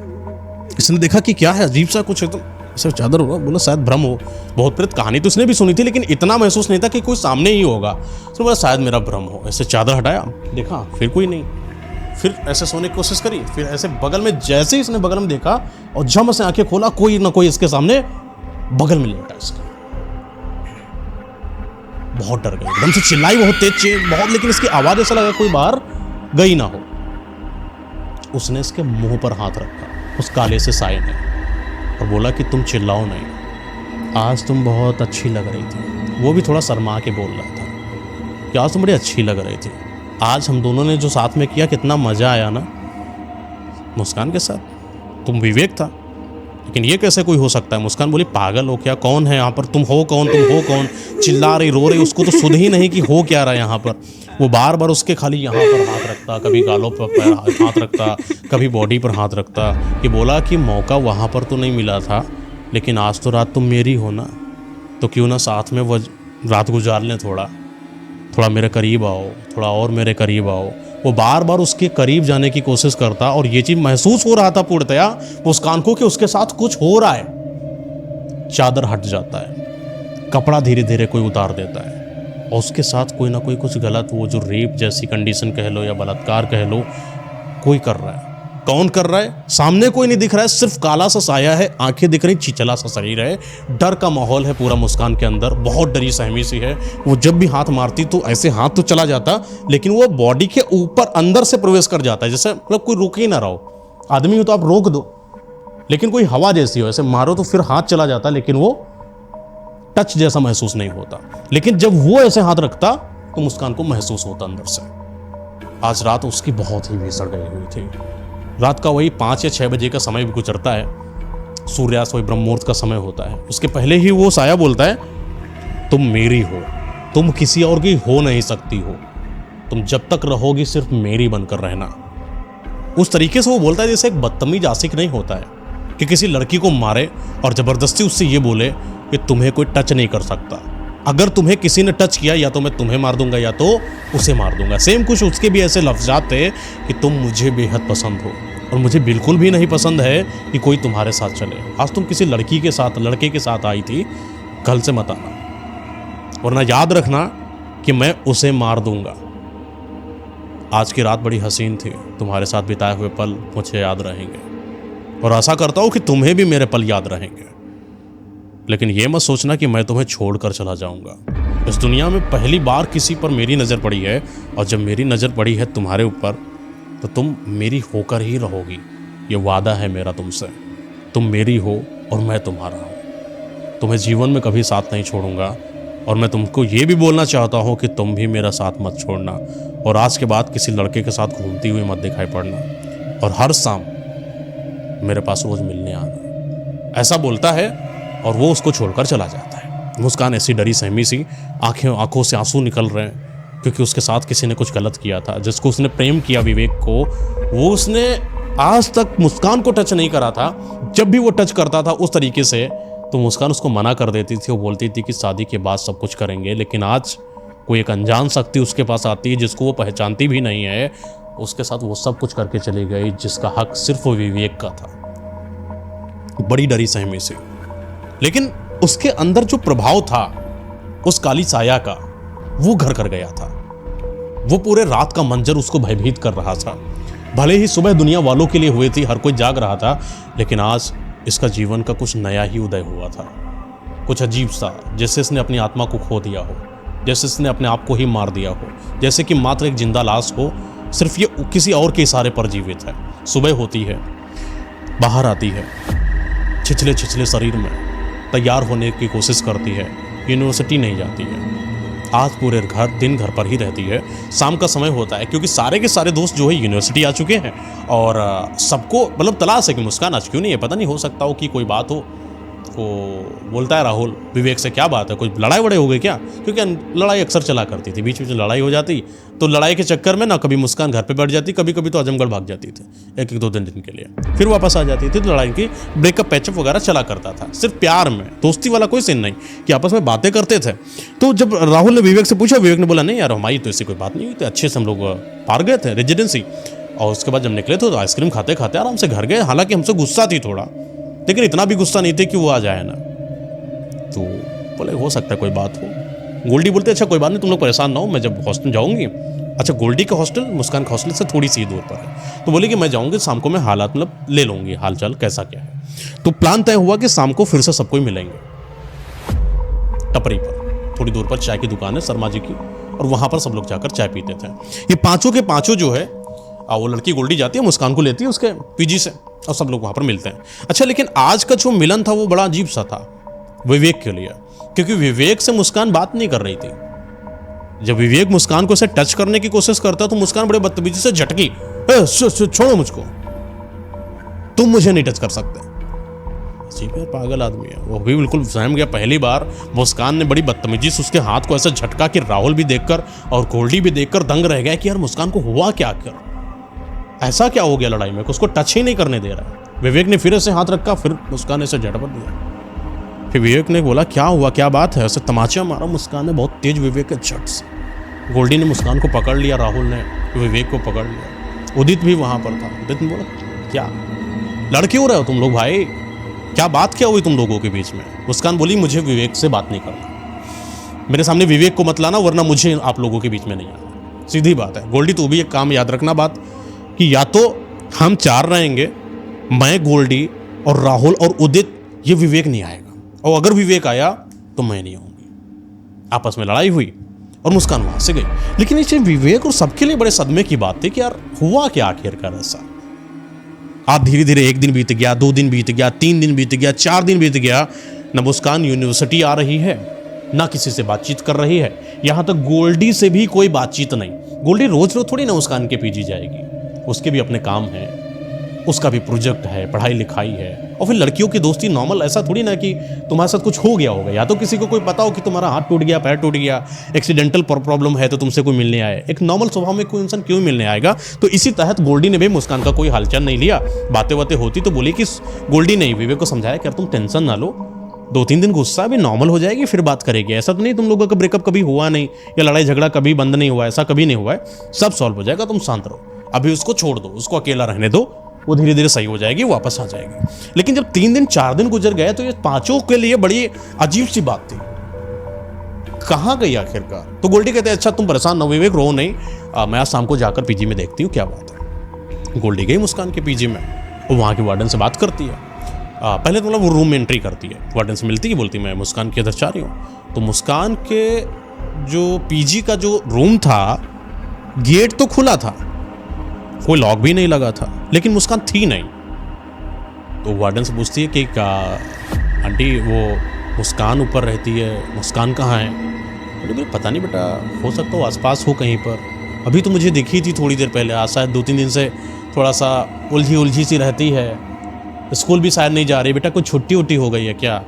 इसने देखा कि क्या है, अजीब सा कुछ एकदम ऐसे चादर हुआ, बोला शायद भ्रम हो। बहुत प्रेत कहानी तो इसने भी सुनी थी, लेकिन इतना महसूस नहीं था कि कोई सामने ही होगा। उसने बोला शायद मेरा भ्रम हो। ऐसे चादर हटाया, देखा फिर कोई नहीं, फिर ऐसे सोने की कोशिश करी, फिर ऐसे बगल में, जैसे ही इसने बगल में देखा और झम से आंखें खोला, कोई ना कोई इसके सामने बगल में लेटा इसके। बहुत डर गई, एकदम से चिल्लाई बहुत तेज बहुत, लेकिन इसकी आवाज ऐसा लगा कोई बाहर गई ना हो। उसने इसके मुंह पर हाथ रखा उस काले से साये ने और बोला कि तुम चिल्लाओ नहीं, आज तुम बहुत अच्छी लग रही थी। वो भी थोड़ा शर्मा के बोल रहा था कि आज तुम बड़ी अच्छी लग रही थी, आज हम दोनों ने जो साथ में किया कितना मजा आया ना मुस्कान के साथ। तुम विवेक था, लेकिन ये कैसे कोई हो सकता है। मुस्कान बोली पागल हो क्या, कौन है यहाँ पर, तुम हो कौन, तुम हो कौन। चिल्ला रही, रो रही, उसको तो सुध ही नहीं कि हो क्या रहा है यहाँ पर। वो बार बार उसके खाली यहाँ पर हाथ रखता, कभी गालों पर हाथ रखता, कभी बॉडी पर हाथ रखता। ये बोला कि मौका वहाँ पर तो नहीं मिला था, लेकिन आज तो रात तुम मेरी हो ना, तो क्यों ना साथ में वो रात गुजार लें, थोड़ा मेरे करीब आओ, थोड़ा और मेरे करीब आओ। वो बार बार उसके करीब जाने की कोशिश करता और ये चीज़ महसूस हो रहा था पूर्णतया मुस्कान को कि उसके साथ कुछ हो रहा है। चादर हट जाता है, कपड़ा धीरे धीरे कोई उतार देता है और उसके साथ कोई ना कोई कुछ गलत, वो जो रेप जैसी कंडीशन कह लो या बलात्कार कह लो, कोई कर रहा है। कौन कर रहा है? सामने कोई नहीं दिख रहा है, सिर्फ काला सा साया है, आंखें दिख रही, छिचला सा शरीर है, डर का माहौल है पूरा मुस्कान के अंदर, बहुत डरी सहमी सी है। वो जब भी हाथ मारती तो ऐसे हाथ तो चला जाता, लेकिन वो बॉडी के ऊपर अंदर से प्रवेश कर जाता है, जैसे मतलब कोई रोक ही ना रहा हो। आदमी हो तो आप रोक दो, लेकिन कोई हवा जैसी हो, ऐसे मारो तो फिर हाथ चला जाता, लेकिन वो टच जैसा महसूस नहीं होता। लेकिन जब वो ऐसे हाथ रखता तो मुस्कान को महसूस होता अंदर से। आज रात उसकी बहुत ही भीषण गई हुई थी। रात का वही 5 या 6 बजे का समय भी गुजरता है, सूर्यास्त वही ब्रह्म मुहूर्त का समय होता है। उसके पहले ही वो साया बोलता है, तुम मेरी हो, तुम किसी और की हो नहीं सकती हो, तुम जब तक रहोगी सिर्फ मेरी बनकर रहना। उस तरीके से वो बोलता है जैसे एक बदतमीज आशिक नहीं होता है कि किसी लड़की को मारे और ज़बरदस्ती उससे ये बोले कि तुम्हें कोई टच नहीं कर सकता, अगर तुम्हें किसी ने टच किया या तो मैं तुम्हें मार दूंगा या तो उसे मार दूंगा। सेम कुछ उसके भी ऐसे लफ्ज़ात थे कि तुम मुझे बेहद पसंद हो और मुझे बिल्कुल भी नहीं पसंद है कि कोई तुम्हारे साथ चले। आज तुम किसी लड़की के साथ, लड़के के साथ आई थी, कल से मत आना, वरना याद रखना कि मैं उसे मार दूंगा। आज की रात बड़ी हसीन थी, तुम्हारे साथ बिताए हुए पल मुझे याद रहेंगे और आशा करता हूँ कि तुम्हें भी मेरे पल याद रहेंगे। लेकिन ये मत सोचना कि मैं तुम्हें छोड़कर चला जाऊंगा। इस दुनिया में पहली बार किसी पर मेरी नज़र पड़ी है और जब मेरी नज़र पड़ी है तुम्हारे ऊपर तो तुम मेरी होकर ही रहोगी। ये वादा है मेरा तुमसे, तुम मेरी हो और मैं तुम्हारा हूँ। तुम्हें जीवन में कभी साथ नहीं छोड़ूंगा और मैं तुमको ये भी बोलना चाहता हूँ कि तुम भी मेरा साथ मत छोड़ना और आज के बाद किसी लड़के के साथ घूमती हुई मत दिखाई पड़ना और हर शाम मेरे पास रोज़ मिलने आना। ऐसा बोलता है और वो उसको छोड़कर चला जाता है। मुस्कान ऐसी डरी सहमी सी, आंखों से आंसू निकल रहे हैं क्योंकि उसके साथ किसी ने कुछ गलत किया था। जिसको उसने प्रेम किया विवेक को, वो उसने आज तक मुस्कान को टच नहीं करा था। जब भी वो टच करता था उस तरीके से तो मुस्कान उसको मना कर देती थी। वो बोलती थी कि शादी के बाद सब कुछ करेंगे, लेकिन आज कोई एक अनजान शक्ति उसके पास आती है जिसको वो पहचानती भी नहीं है, उसके साथ वो सब कुछ करके चली गई जिसका हक सिर्फ विवेक का था। बड़ी डरी सहमी से, लेकिन उसके अंदर जो प्रभाव था उस काली साया का, वो घर कर गया था। वो पूरे रात का मंजर उसको भयभीत कर रहा था। भले ही सुबह दुनिया वालों के लिए हुई थी, हर कोई जाग रहा था, लेकिन आज इसका जीवन का कुछ नया ही उदय हुआ था। कुछ अजीब सा, जैसे इसने अपनी आत्मा को खो दिया हो, जैसे इसने अपने आप को ही मार दिया हो, जैसे कि मात्र एक जिंदा लाश हो, सिर्फ ये किसी और के इशारे पर जीवित है। सुबह होती है, बाहर आती है, छिछले छिछले शरीर में तैयार होने की कोशिश करती है, यूनिवर्सिटी नहीं जाती है। आज पूरे दिन घर पर ही रहती है। शाम का समय होता है, क्योंकि सारे के सारे दोस्त जो है यूनिवर्सिटी आ चुके हैं और सबको मतलब तलाश है कि मुस्कान आज क्यों नहीं है। पता नहीं, हो सकता हो कि कोई बात हो। को बोलता है राहुल विवेक से, क्या बात है, कोई लड़ाई वड़ाई हो गई क्या? क्योंकि लड़ाई अक्सर चला करती थी, बीच में लड़ाई हो जाती, तो लड़ाई के चक्कर में ना कभी मुस्कान घर पे बैठ जाती, कभी कभी तो आजमगढ़ भाग जाती थी एक एक दो दिन के लिए, फिर वापस आ जाती थी। तो लड़ाई की ब्रेकअप पैचअप वगैरह चला करता था, सिर्फ प्यार में, दोस्ती वाला कोई सीन नहीं कि आपस में बातें करते थे। तो जब राहुल ने विवेक से पूछा, विवेक ने बोला नहीं यार हमारी तो ऐसी कोई बात नहीं हुई थी, अच्छे से हम लोग पार गए थे रेजिडेंसी, और उसके बाद जब निकले तो आइसक्रीम खाते खाते आराम से घर गए। हालांकि हमसे गुस्सा थी थोड़ा, लेकिन इतना भी गुस्सा नहीं थे कि वो आ जाए ना। तो बोले हो सकता है कोई बात हो। गोल्डी बोलते अच्छा कोई बात नहीं, तुम लोग परेशान ना हो, मैं जब हॉस्टल जाऊंगी। अच्छा, गोल्डी का हॉस्टल मुस्कान का हॉस्टल से थोड़ी सी दूर पर है, तो बोले कि मैं जाऊंगी शाम को, मैं हालात मतलब ले लूंगी हालचाल कैसा क्या है। तो प्लान तय हुआ कि शाम को फिर से सबको ही मिलेंगे टपरी पर, थोड़ी दूर पर चाय की दुकान है शर्मा जी की, और वहां पर सब लोग जाकर चाय पीते थे। ये पांचों के पांचों जो है, वो लड़की गोल्डी जाती है, मुस्कान को लेती है उसके पीजी से, और सब लोग वहां पर मिलते हैं। अच्छा, लेकिन आज का जो मिलन था वो बड़ा अजीब सा था विवेक के लिए, क्योंकि विवेक से मुस्कान बात नहीं कर रही थी। जब विवेक मुस्कान को से टच करने की कोशिश करता तो मुस्कान बड़े बदतमीजी से झटकी, छोड़ो मुझको, तुम मुझे नहीं टच कर सकते। पागल आदमी है वो भी, बिल्कुल सहम गया। पहली बार मुस्कान ने बड़ी बदतमीजी से उसके हाथ को ऐसा झटका कि राहुल भी देखकर और गोल्डी भी देखकर दंग रह गया कि यार मुस्कान को हुआ क्या, कर ऐसा क्या हो गया लड़ाई में, उसको टच ही नहीं करने दे रहा है। विवेक ने फिर ऐसे हाथ रखा, फिर मुस्कान ने ऐसे झटपट दिया। फिर विवेक ने बोला क्या हुआ, क्या बात है, ऐसे तमाचा मारा मुस्कान ने बहुत तेज विवेक के झट से। गोल्डी ने मुस्कान को पकड़ लिया, राहुल ने विवेक को पकड़ लिया, उदित भी वहां पर था। उदित ने बोला क्या लड़ क्यों रहे हो तुम लोग भाई, क्या बात क्या हुई तुम लोगों के बीच में? मुस्कान बोली मुझे विवेक से बात नहीं करना, मेरे सामने विवेक को मत लाना, वरना मुझे आप लोगों के बीच में नहीं आना। सीधी बात है। गोल्डी तो भी एक काम याद रखना बात, कि या तो हम चार रहेंगे, मैं, गोल्डी और राहुल और उदित, ये विवेक नहीं आएगा, और अगर विवेक आया तो मैं नहीं आऊंगी। आपस में लड़ाई हुई और मुस्कान वहां से गई। लेकिन इसे विवेक और सबके लिए बड़े सदमे की बात थी कि यार हुआ क्या आखिरकार ऐसा। आज धीरे धीरे एक दिन बीत गया, 2 दिन बीत गया, 3 दिन बीत गया, 4 दिन बीत गया, न मुस्कान यूनिवर्सिटी आ रही है, ना किसी से बातचीत कर रही है, यहां तक गोल्डी से भी कोई बातचीत नहीं। गोल्डी रोज रोज थोड़ी ना मुस्कान के पीजी जाएगी, उसके भी अपने काम हैं, उसका भी प्रोजेक्ट है, पढ़ाई लिखाई है, और फिर लड़कियों की दोस्ती नॉर्मल ऐसा थोड़ी ना कि तुम्हारे साथ कुछ हो गया होगा, या तो किसी को कोई पता हो कि तुम्हारा हाथ टूट गया, पैर टूट गया, एक्सीडेंटल प्रॉब्लम है तो तुमसे कोई मिलने आए। एक नॉर्मल स्वभाव में कोई इंसान क्यों मिलने आएगा? तो इसी तहत गोल्डी ने भी मुस्कान का कोई हालचाल नहीं लिया। बातें बातें होती तो बोली कि गोल्डी ने विवेक को समझाया कि यार तुम टेंशन ना लो, 2-3 दिन गुस्सा भी नॉर्मल हो जाएगी, फिर बात करेगी। ऐसा तो नहीं तुम लोगों का ब्रेकअप कभी हुआ नहीं, या लड़ाई झगड़ा कभी बंद नहीं हुआ, ऐसा कभी नहीं हुआ है, सब सॉल्व हो जाएगा, तुम शांत रहो, अभी उसको छोड़ दो, उसको अकेला रहने दो, वो धीरे धीरे सही हो जाएगी, वापस आ जाएगी। लेकिन जब 3 दिन 4 दिन गुजर गए तो ये पांचों के लिए बड़ी अजीब सी बात थी, कहाँ गई आखिरकार? तो गोल्डी कहते हैं अच्छा तुम परेशान ना हो विवेक, रो नहीं, मैं आज शाम को जाकर पीजी में देखती हूँ क्या बात है। गोल्डी गई मुस्कान के पीजी में, वो वहाँ के वार्डन से बात करती है। पहले तो मतलब वो रूम में एंट्री करती है, वार्डन से मिलती है, बोलती मैं मुस्कान के इधर जा रही हूँ। तो मुस्कान के जो पीजी का जो रूम था, गेट तो खुला था, कोई लॉक भी नहीं लगा था, लेकिन मुस्कान थी नहीं। तो वार्डन से पूछती है कि आंटी वो मुस्कान ऊपर रहती है, मुस्कान कहाँ है? बोले पता नहीं बेटा, हो सकता हो आसपास हो कहीं पर, अभी तो मुझे दिखी थी थोड़ी देर पहले, आज शायद 2-3 दिन से थोड़ा सा उलझी सी रहती है, स्कूल भी शायद नहीं जा रही, बेटा कोई छुट्टी उट्टी हो गई है क्या?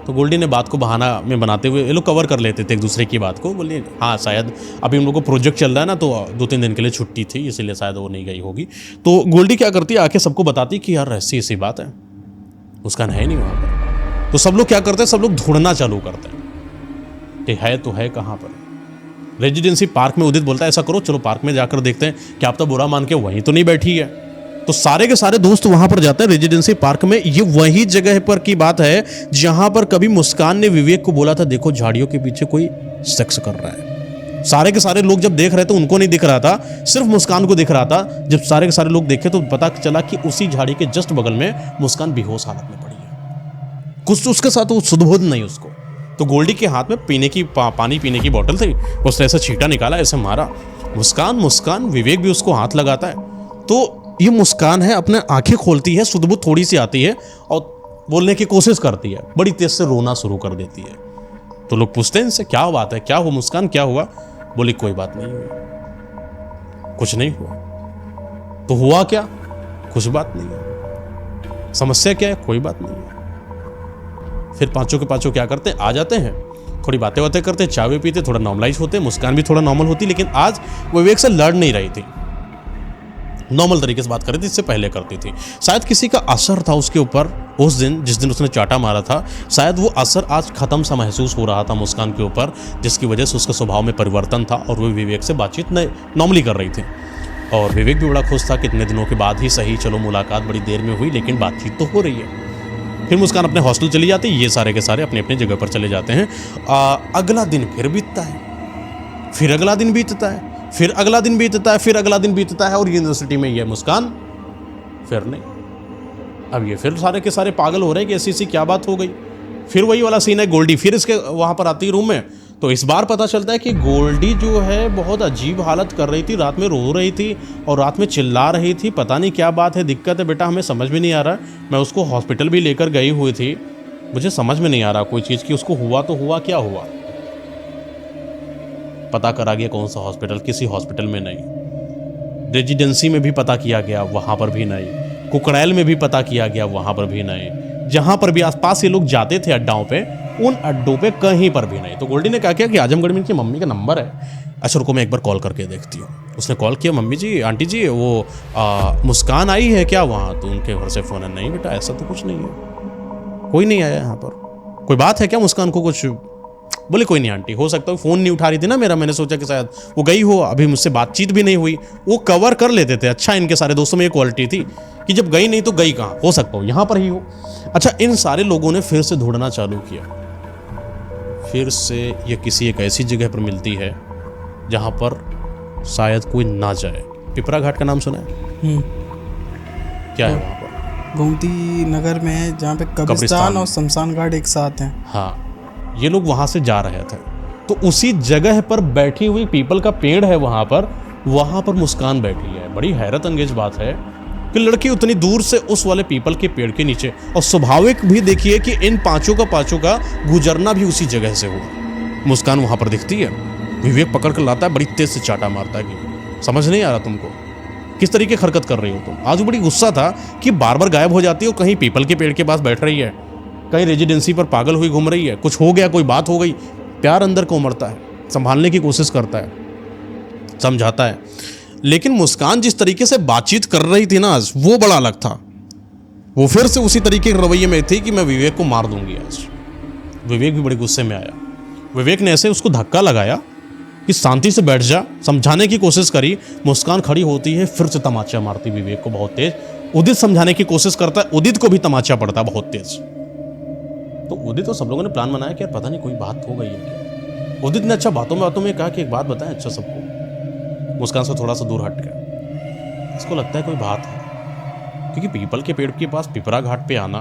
तो गोल्डी ने बात को बहाना में बनाते हुए, ये लोग कवर कर लेते थे एक दूसरे की बात को, बोलिए हाँ शायद अभी हम लोग को प्रोजेक्ट चल रहा है ना, तो 2-3 दिन के लिए छुट्टी थी, इसीलिए शायद वो नहीं गई होगी। तो गोल्डी क्या करती है, आके सबको बताती कि यार ऐसी बात है, उसका है नहीं वहाँ पर। तो सब लोग क्या करते हैं, सब लोग ढूंढना चालू करते हैं कि है तो है कहाँ पर। रेजिडेंसी पार्क में उदित बोलता है ऐसा करो चलो पार्क में जाकर देखते हैं, क्या आप तो बुरा मान के वहीं तो नहीं बैठी है। तो सारे के सारे दोस्त वहां पर जाते हैं रेजिडेंसी पार्क में। ये वही जगह पर की बात है जहां पर कभी मुस्कान ने विवेक को बोला था देखो झाड़ियों के पीछे कोई सेक्स कर रहा है। सारे के सारे लोग जब देख रहे थे उनको नहीं दिख रहा था, सिर्फ मुस्कान को दिख रहा था। जब सारे के सारे लोग देखे तो पता चला कि उसी झाड़ी के जस्ट बगल में मुस्कान बेहोश हालत में पड़ी है। कुछ तो उसके साथ वो सुधबोध नहीं उसको। तो गोल्डी के हाथ में पीने की पानी पीने की बोतल थी, उसने ऐसे छींटा निकाला, ऐसे मारा, मुस्कान मुस्कान। विवेक भी उसको हाथ लगाता है। तो ये मुस्कान है, अपने आंखें खोलती है, सुधबुद्ध थोड़ी सी आती है और बोलने की कोशिश करती है, बड़ी तेज से रोना शुरू कर देती है। तो लोग पूछते हैं इनसे क्या बात है, क्या हुआ मुस्कान, क्या हुआ? बोली कोई बात नहीं हुई, कुछ नहीं हुआ। तो हुआ क्या? कुछ बात नहीं है। समस्या क्या है? कोई बात नहीं है। फिर पांचों के पांचों क्या करते हैं, आ जाते हैं, थोड़ी बातें बातें करते, चाय पीते, थोड़ा नॉर्मलाइज होते। मुस्कान भी थोड़ा नॉर्मल होती, लेकिन आज वो विवेक से लड़ नहीं रही थी, नॉर्मल तरीके से बात कर रही थी, इससे पहले करती थी। शायद किसी का असर था उसके ऊपर उस दिन, जिस दिन उसने चाटा मारा था, शायद वो असर आज खत्म सा महसूस हो रहा था मुस्कान के ऊपर, जिसकी वजह से उसके स्वभाव में परिवर्तन था और वो विवेक से बातचीत नॉर्मली कर रही थी। और विवेक भी बड़ा खुश था, कितने दिनों के बाद ही सही, चलो मुलाकात बड़ी देर में हुई लेकिन बातचीत तो हो रही है। फिर मुस्कान अपने हॉस्टल चली जाती है, ये सारे के सारे अपनी अपनी जगह पर चले जाते हैं। अगला दिन फिर बीतता है, फिर अगला दिन बीतता है, फिर अगला दिन बीतता है, फिर अगला दिन बीतता है, और यूनिवर्सिटी में ये मुस्कान फिर नहीं। अब ये फिर सारे के सारे पागल हो रहे हैं कि ऐसी क्या बात हो गई। फिर वही वाला सीन है, गोल्डी फिर इसके वहाँ पर आती है रूम में। तो इस बार पता चलता है कि गोल्डी जो है बहुत अजीब हालत कर रही थी, रात में रो रही थी और रात में चिल्ला रही थी। पता नहीं क्या बात है, दिक्कत है बेटा, हमें समझ में नहीं आ रहा। मैं उसको हॉस्पिटल भी लेकर गई हुई थी, मुझे समझ में नहीं आ रहा कोई चीज़ की उसको हुआ तो हुआ क्या हुआ। पता करा गया कौन सा हॉस्पिटल, किसी हॉस्पिटल में नहीं। रेजिडेंसी में भी पता किया गया, वहाँ पर भी नहीं। कुकड़ैल में भी पता किया गया, वहाँ पर भी नहीं। जहाँ पर भी आसपास ये लोग जाते थे अड्डाओं पे, उन अड्डों पे कहीं पर भी नहीं। तो गोल्डी ने क्या किया कि आजमगढ़ में इनकी मम्मी का नंबर है, अच्छा रुको मैं एक बार कॉल करके देखती हूँ। उसने कॉल किया, मम्मी जी, आंटी जी, वो मुस्कान आई है क्या वहाँ? तो उनके घर से फ़ोन है, नहीं बेटा ऐसा तो कुछ नहीं है, कोई नहीं आया यहाँ पर। कोई बात है क्या मुस्कान को कुछ? बोले कोई नहीं आंटी, हो सकता है फ़ोन नहीं उठा रही थी ना मेरा, मैंने सोचा कि शायद वो गई हो, अभी मुझसे बातचीत भी नहीं हुई। वो कवर कर लेते थे। अच्छा, इनके सारे दोस्तों में ये क्वालिटी थी कि जब गई नहीं तो गई कहाँ, हो सकता हो यहाँ पर ही हो। अच्छा, इन सारे लोगों ने फिर से ढूंढना चालू किया। फिर से ये किसी एक ऐसी जगह पर मिलती है जहाँ पर शायद कोई ना जाए। पिपरा घाट का नाम सुना है? क्या है वहाँ पर? गोमती नगर में है, जहाँ पे कब्रिस्तान और शमशान घाट एक साथ हैं। हाँ, ये लोग वहाँ से जा रहे थे, तो उसी जगह पर बैठी हुई पीपल का पेड़ है वहाँ पर मुस्कान बैठी है। बड़ी हैरत अंगेज बात है कि लड़की उतनी दूर से उस वाले पीपल के पेड़ के नीचे, और स्वाभाविक भी देखिए कि इन पांचों का गुजरना भी उसी जगह से हुआ। मुस्कान वहाँ पर दिखती है, विवेक पकड़ कर लाता है, बड़ी तेज से चाटा मारता है कि समझ नहीं आ रहा तुमको, किस तरीके की हरकत कर रही हो तुम। आज वो बड़ी गुस्सा था कि बार बार गायब हो जाती हो, कहीं पीपल के पेड़ के पास बैठ रही है, कहीं रेजिडेंसी पर पागल हुई घूम रही है, कुछ हो गया, कोई बात हो गई। प्यार अंदर को उमड़ता है, संभालने की कोशिश करता है, समझाता है। लेकिन मुस्कान जिस तरीके से बातचीत कर रही थी ना आज, वो बड़ा अलग था। वो फिर से उसी तरीके के रवैये में थी कि मैं विवेक को मार दूंगी आज। विवेक भी बड़े गुस्से में आया। विवेक ने ऐसे उसको धक्का लगाया कि शांति से बैठ जा, समझाने की कोशिश करी। मुस्कान खड़ी होती है, फिर से तमाचा मारती विवेक को बहुत तेज। उदित समझाने की कोशिश करता है, उदित को भी तमाचा पड़ता है बहुत तेज। तो उदित और सब लोगों ने प्लान बनाया कि यार पता नहीं कोई बात हो गई है क्या। उदित ने अच्छा बातों में कहा कि एक बात बताएं अच्छा सबको। मुस्कान से थोड़ा सा दूर हट गया, इसको लगता है कोई बात है, क्योंकि पीपल के पेड़ के पास पिपरा घाट पे आना,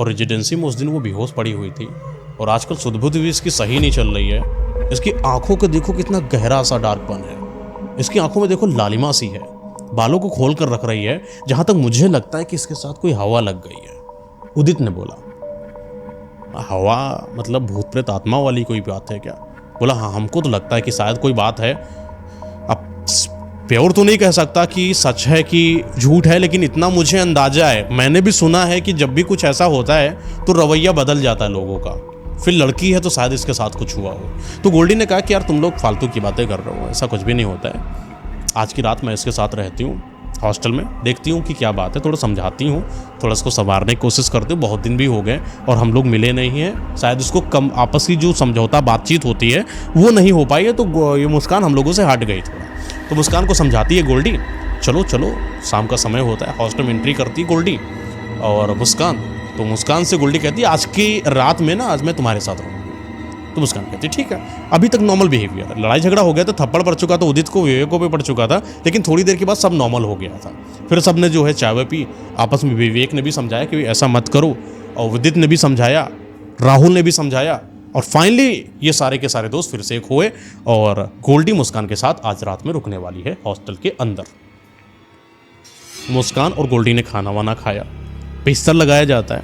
और रेजिडेंसी में उस दिन वो बेहोश पड़ी हुई थी, और आजकल सुध-बुध भी इसकी सही नहीं चल रही है। इसकी आंखों को देखो कितना गहरा सा डार्कपन है, इसकी आंखों में देखो लालिमा सी है, बालों को खोल कर रख रही है, जहां तक मुझे लगता है कि इसके साथ कोई हवा लग गई है। उदित ने बोला, हवा मतलब भूत प्रेत आत्मा वाली कोई बात है क्या? बोला हाँ, हमको तो लगता है कि शायद कोई बात है। अब प्योर तो नहीं कह सकता कि सच है कि झूठ है, लेकिन इतना मुझे अंदाजा है, मैंने भी सुना है कि जब भी कुछ ऐसा होता है तो रवैया बदल जाता है लोगों का। फिर लड़की है तो शायद इसके साथ कुछ हुआ हो। तो गोल्डी ने कहा कि यार तुम लोग फालतू की बातें कर रहे हो, ऐसा कुछ भी नहीं होता है। आज की रात मैं इसके साथ रहती हूँ हॉस्टल में, देखती हूँ कि क्या बात है, थोड़ा समझाती हूँ, थोड़ा इसको संवारने की कोशिश करती हूँ। बहुत दिन भी हो गए और हम लोग मिले नहीं हैं, शायद इसको कम आपस की जो समझौता बातचीत होती है वो नहीं हो पाई है, तो ये मुस्कान हम लोगों से हट गई थोड़ा। तो मुस्कान को समझाती है गोल्डी, चलो चलो शाम का समय होता है। हॉस्टल में एंट्री करती है गोल्डी और मुस्कान। तो मुस्कान से गोल्डी कहती है आज की रात में ना, आज मैं तुम्हारे साथ रहूँगी, तो मुस्कान कहती है ठीक है, अभी तक नॉर्मल बिहेवियर, लड़ाई झगड़ा हो गया था, थप्पड़ पड़ चुका था, उदित को विवेक को भी पड़ चुका था, लेकिन थोड़ी देर के बाद सब नॉर्मल हो गया था। फिर सब ने जो है चाय पी, आपस में विवेक ने भी समझाया कि ऐसा मत करो, और उदित ने भी समझाया, राहुल ने भी समझाया, और फाइनली ये सारे के सारे दोस्त फिर से एक हुए और गोल्डी मुस्कान के साथ आज रात में रुकने वाली है हॉस्टल के अंदर। मुस्कान और गोल्डी ने खाना वाना खाया, बिस्तर लगाया जाता है,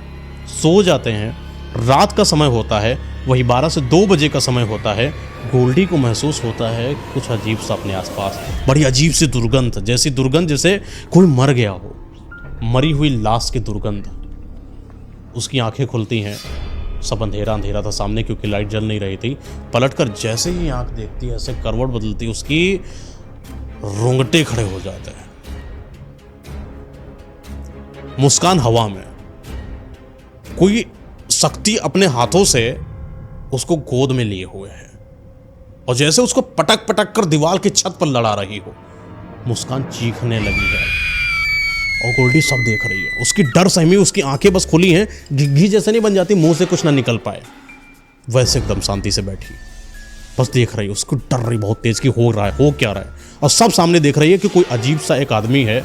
सो जाते हैं। रात का समय होता है, वही 12 से 2 बजे का समय होता है। गोल्डी को महसूस होता है कुछ अजीब सा अपने आसपास, बड़ी अजीब सी दुर्गंध, जैसी दुर्गंध जैसे कोई मर गया हो, मरी हुई लाश की दुर्गंध। उसकी आंखें खुलती हैं, सब अंधेरा अंधेरा था सामने क्योंकि लाइट जल नहीं रही थी। पलटकर जैसे ही आंख देखती है, ऐसे करवट बदलती, उसकी रोंगटे खड़े हो जाते हैं। मुस्कान हवा में, कोई शक्ति अपने हाथों से उसको गोद में लिए हुए है और जैसे उसको पटक पटक कर दीवार की छत पर लड़ा रही हो। मुस्कान चीखने लगी है और गोल्डी सब देख रही है। उसकी डर सहमी, उसकी आंखें बस खुली हैं, घिघी जैसे नहीं बन जाती, मुंह से कुछ ना निकल पाए, वैसे एकदम शांति से बैठी बस देख रही है। उसको डर रही बहुत तेज कि हो रहा है, हो क्या रहा है। और सब सामने देख रही है कि कोई अजीब सा एक आदमी है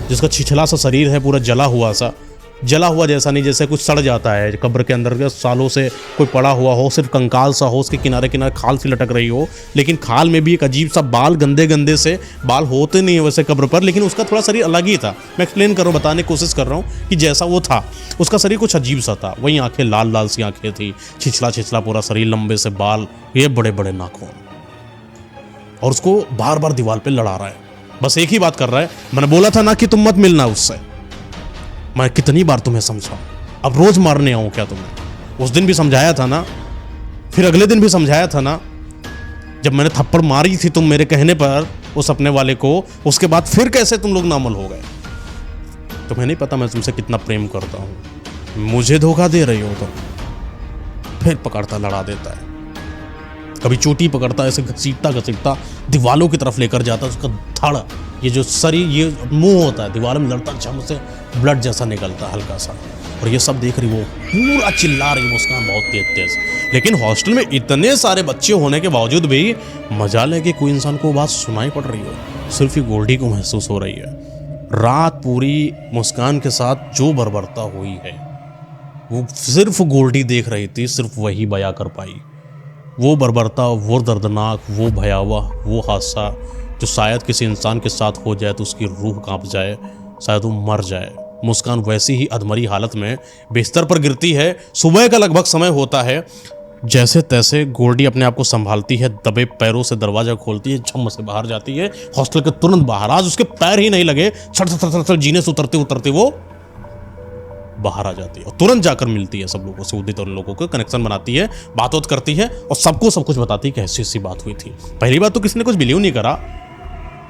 जिसका छिछला सा शरीर है, पूरा जला हुआ जैसा नहीं, जैसे कुछ सड़ जाता है कब्र के अंदर के सालों से कोई पड़ा हुआ हो, सिर्फ कंकाल सा हो, उसके किनारे किनारे खाल सी लटक रही हो, लेकिन खाल में भी एक अजीब सा बाल, गंदे गंदे से बाल होते नहीं है वैसे कब्र पर, लेकिन उसका थोड़ा शरीर अलग ही था। मैं एक्सप्लेन कर रहा हूँ, बताने की कोशिश कर रहा हूँ कि जैसा वो था उसका शरीर कुछ अजीब सा था। वहीं आंखें लाल लाल सी आंखें थी, छिछला पूरा शरीर, लंबे से बाल, ये बड़े बड़े नाखून, और उसको बार बार दीवार पर लड़ा रहा है। बस एक ही बात कर रहा है, मैंने बोला था ना कि तुम मत मिलना उससे, मैं कितनी बार तुम्हें समझाऊं, अब रोज मारने आऊं क्या तुम्हें? उस दिन भी समझाया था ना, फिर अगले दिन भी समझाया था ना, जब मैंने थप्पड़ मारी थी तुम मेरे कहने पर उस अपने वाले को, उसके बाद फिर कैसे तुम लोग नामल हो गए? तुम्हें नहीं पता मैं तुमसे कितना प्रेम करता हूं, मुझे धोखा दे रही हो तुम। फिर पकड़ता लड़ा देता है, कभी चोटी पकड़ता, ऐसे घसीटता दीवालों की तरफ लेकर जाता, उसका धड़, ये जो शरीर, ये मुंह होता है, दीवार में लड़ता, झम से ब्लड जैसा निकलता हल्का सा। और ये सब देख रही, वो पूरा चिल्ला रही मुस्कान बहुत तेज। लेकिन हॉस्टल में इतने सारे बच्चे होने के बावजूद भी मजाल है कि कोई इंसान को बात सुनाई पड़ रही हो, सिर्फ ये गोल्डी को महसूस हो रही है। रात पूरी मुस्कान के साथ जो बर्बरता हुई है वो सिर्फ गोल्डी देख रही थी, सिर्फ वही बयां कर पाई। वो बर्बरता, वो दर्दनाक, वो भयावह, वो हादसा जो शायद किसी इंसान के साथ हो जाए तो उसकी रूह कांप जाए, शायद वो मर जाए। मुस्कान वैसी ही अधमरी हालत में बिस्तर पर गिरती है। सुबह का लगभग समय होता है। जैसे तैसे गोल्डी अपने आप को संभालती है, दबे पैरों से दरवाजा खोलती है, झम से बाहर जाती है, हॉस्टल के तुरंत बाहर। आज उसके पैर ही नहीं लगे, छट जीने से उतरते वो बाहर आ जाती है और तुरंत जाकर मिलती है सब लोगों से, उदित और लोगों को कनेक्शन बनाती है, बात करती है और सबको सब कुछ बताती है कि ऐसी बात हुई थी। पहली बात तो किसी ने कुछ बिलीव नहीं करा,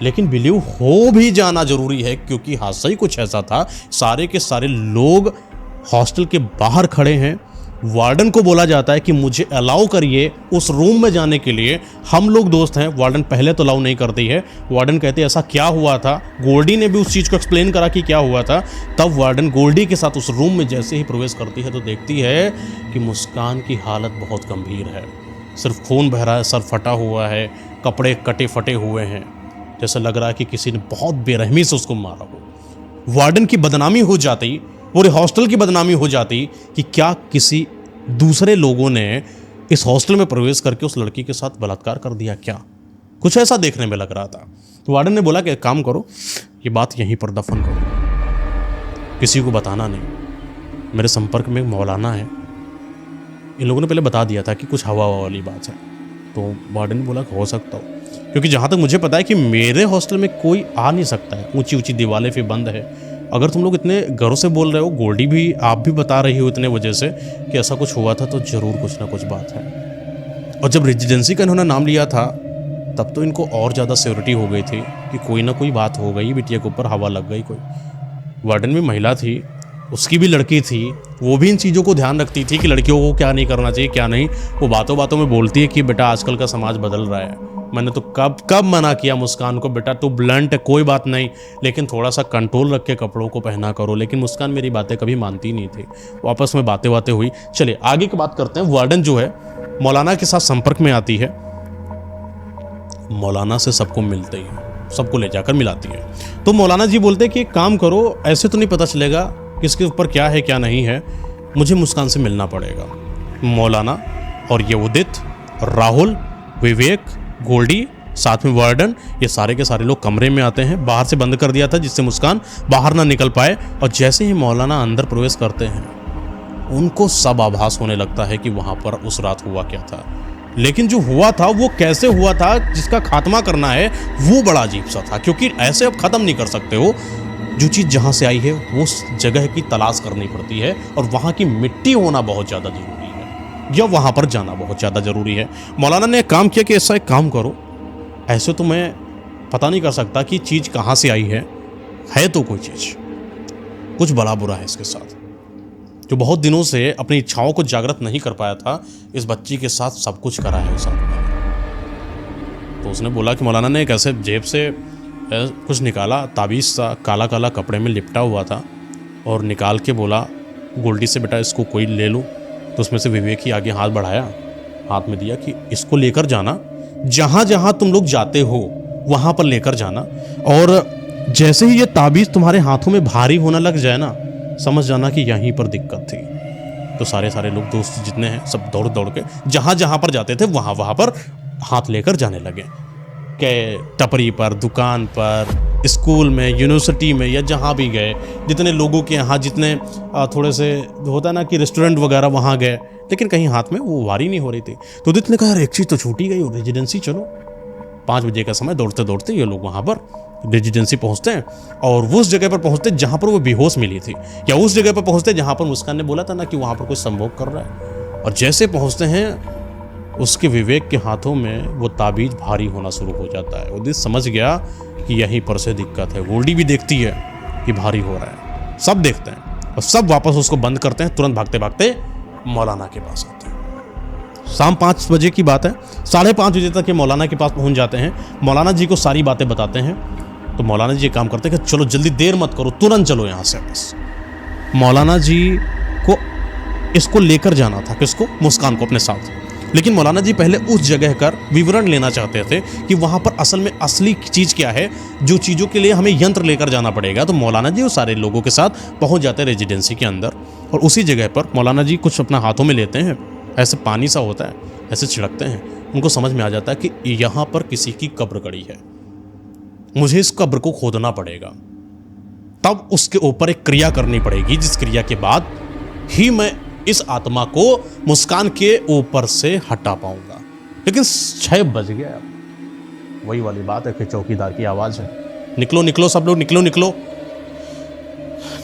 लेकिन बिलीव हो भी जाना जरूरी है क्योंकि हादसा ही कुछ ऐसा था। सारे के सारे लोग हॉस्टल के बाहर खड़े हैं। वार्डन को बोला जाता है कि मुझे अलाउ करिए उस रूम में जाने के लिए, हम लोग दोस्त हैं। वार्डन पहले तो अलाउ नहीं करती है। वार्डन कहते हैं ऐसा क्या हुआ था, गोल्डी ने भी उस चीज़ को एक्सप्लेन करा कि क्या हुआ था। तब वार्डन गोल्डी के साथ उस रूम में जैसे ही प्रवेश करती है तो देखती है कि मुस्कान की हालत बहुत गंभीर है, सिर्फ खून बह रहा है, सर फटा हुआ है, कपड़े कटे फटे हुए हैं, जैसा लग रहा है कि किसी ने बहुत बेरहमी से उसको मारा हो। वार्डन की बदनामी हो जाती, पूरे हॉस्टल की बदनामी हो जाती कि क्या किसी दूसरे लोगों ने इस हॉस्टल में प्रवेश करके उस लड़की के साथ बलात्कार कर दिया, क्या कुछ ऐसा देखने में लग रहा था। तो वार्डन ने बोला कि एक काम करो, ये बात यहीं पर दफन करो, किसी को बताना नहीं। मेरे संपर्क में एक मौलाना है, इन लोगों ने पहले बता दिया था कि कुछ हवा वाली बात है। तो वार्डन ने बोला कि हो सकता हो, क्योंकि जहाँ तक मुझे पता है कि मेरे हॉस्टल में कोई आ नहीं सकता है, ऊंची ऊंची दीवारें फिर बंद है। अगर तुम लोग इतने गर्व से बोल रहे हो, गोल्डी भी, आप भी बता रही हो इतने वजह से कि ऐसा कुछ हुआ था, तो ज़रूर कुछ ना कुछ बात है। और जब रेजिडेंसी का इन्होंने नाम लिया था तब तो इनको और ज़्यादा सिक्योरिटी हो गई थी कि कोई ना कोई बात हो गई, बिटिया के ऊपर हवा लग गई कोई। वार्डन भी महिला थी, उसकी भी लड़की थी, वो भी इन चीज़ों को ध्यान रखती थी कि लड़कियों को क्या नहीं करना चाहिए, क्या नहीं। वो बातों बातों में बोलती है कि बेटा आजकल का समाज बदल रहा है। मैंने तो कब मना किया मुस्कान को, बेटा तू ब्लंट है, कोई बात नहीं, लेकिन थोड़ा सा कंट्रोल रख के कपड़ों को पहना करो। लेकिन मुस्कान मेरी बातें कभी मानती नहीं थी। वो आपस में बातें हुई। चलिए आगे की बात करते हैं। वार्डन जो है मौलाना के साथ संपर्क में आती है। मौलाना से सबको मिलते ही, सबको ले जाकर मिलाती है। तो मौलाना जी बोलते हैं कि एक काम करो, ऐसे तो नहीं पता चलेगा किसके ऊपर क्या है क्या नहीं है, मुझे मुस्कान से मिलना पड़ेगा। मौलाना और ये उदित, राहुल, विवेक, गोल्डी, साथ में वार्डन, ये सारे के सारे लोग कमरे में आते हैं। बाहर से बंद कर दिया था जिससे मुस्कान बाहर ना निकल पाए। और जैसे ही मौलाना अंदर प्रवेश करते हैं, उनको सब आभास होने लगता है कि वहाँ पर उस रात हुआ क्या था। लेकिन जो हुआ था वो कैसे हुआ था, जिसका खात्मा करना है, वो बड़ा अजीब सा था। क्योंकि ऐसे अब ख़त्म नहीं कर सकते हो। जो चीज़ जहाँ से आई है वो उस जगह की तलाश करनी पड़ती है, और वहाँ की मिट्टी होना बहुत ज़्यादा ज़रूरी है, या वहाँ पर जाना बहुत ज़्यादा ज़रूरी है। मौलाना ने एक काम किया कि ऐसा एक काम करो, ऐसे तो मैं पता नहीं कर सकता कि चीज़ कहाँ से आई है तो कोई चीज़, कुछ बड़ा बुरा है इसके साथ, जो बहुत दिनों से अपनी इच्छाओं को जागृत नहीं कर पाया था, इस बच्ची के साथ सब कुछ करा है उस आत्मा ने। तो उसने बोला कि मौलाना ने एक ऐसे जेब से कुछ निकाला, ताबीज़ सा काला काला कपड़े में लिपटा हुआ था, और निकाल के बोला गोल्डी से, बेटा इसको कोई ले लो। तो उसमें से विवेक ही आगे हाथ बढ़ाया, हाथ में दिया कि इसको लेकर जाना, जहाँ जहाँ तुम लोग जाते हो वहाँ पर लेकर जाना, और जैसे ही ये ताबीज़ तुम्हारे हाथों में भारी होने लग जाए ना, समझ जाना कि यहीं पर दिक्कत थी। तो सारे लोग दोस्त जितने हैं सब दौड़ दौड़ के जहाँ जहाँ पर जाते थे वहाँ पर हाथ लेकर जाने लगे, के टपरी पर, दुकान पर, स्कूल में, यूनिवर्सिटी में, या जहाँ भी गए, जितने लोगों के यहाँ, जितने थोड़े से होता है ना कि रेस्टोरेंट वगैरह, वहाँ गए, लेकिन कहीं हाथ में वो वारी नहीं हो रही थी। तो उदित ने कहा यार एक चीज़ तो छूटी गई, रेजिडेंसी चलो। 5 बजे का समय, दौड़ते दौड़ते ये लोग वहाँ पर रेजिडेंसी पहुँचते हैं, और वो उस जगह पर पहुँचते जहाँ पर वो बेहोश मिली थी, या उस जगह पर पहुँचते जहाँ पर मुस्कान ने बोला था ना कि वहाँ पर कोई संभोग कर रहा है। और जैसे पहुँचते हैं, उसके विवेक के हाथों में वो ताबीज़ भारी होना शुरू हो जाता है। उदित समझ गया कि यहीं पर से दिक्कत है। गोल्डी भी देखती है कि भारी हो रहा है, सब देखते हैं, और सब वापस उसको बंद करते हैं। तुरंत भागते भागते मौलाना के पास आते हैं। शाम 5 बजे की बात है, 5:30 बजे तक ये मौलाना के पास पहुंच जाते हैं। मौलाना जी को सारी बातें बताते हैं। तो मौलाना जी ये काम करते हैं कि चलो जल्दी, देर मत करो, तुरंत चलो यहाँ से। बस मौलाना जी को इसको लेकर जाना था, किसको, मुस्कान को अपने साथ। लेकिन मौलाना जी पहले उस जगह का विवरण लेना चाहते थे कि वहाँ पर असल में असली चीज़ क्या है, जो चीज़ों के लिए हमें यंत्र लेकर जाना पड़ेगा। तो मौलाना जी उस सारे लोगों के साथ पहुँच जाते हैं रेजिडेंसी के अंदर, और उसी जगह पर मौलाना जी कुछ अपना हाथों में लेते हैं, ऐसे पानी सा होता है, ऐसे छिड़कते हैं। उनको समझ में आ जाता है कि यहाँ पर किसी की कब्र गड़ी है, मुझे इस कब्र को खोदना पड़ेगा, तब उसके ऊपर एक क्रिया करनी पड़ेगी, जिस क्रिया के बाद ही मैं इस आत्मा को मुस्कान के ऊपर से हटा पाऊंगा। लेकिन 6 बज गया। वही वाली बात है कि चौकीदार की आवाज़ है, निकलो निकलो सब लोग, निकलो निकलो।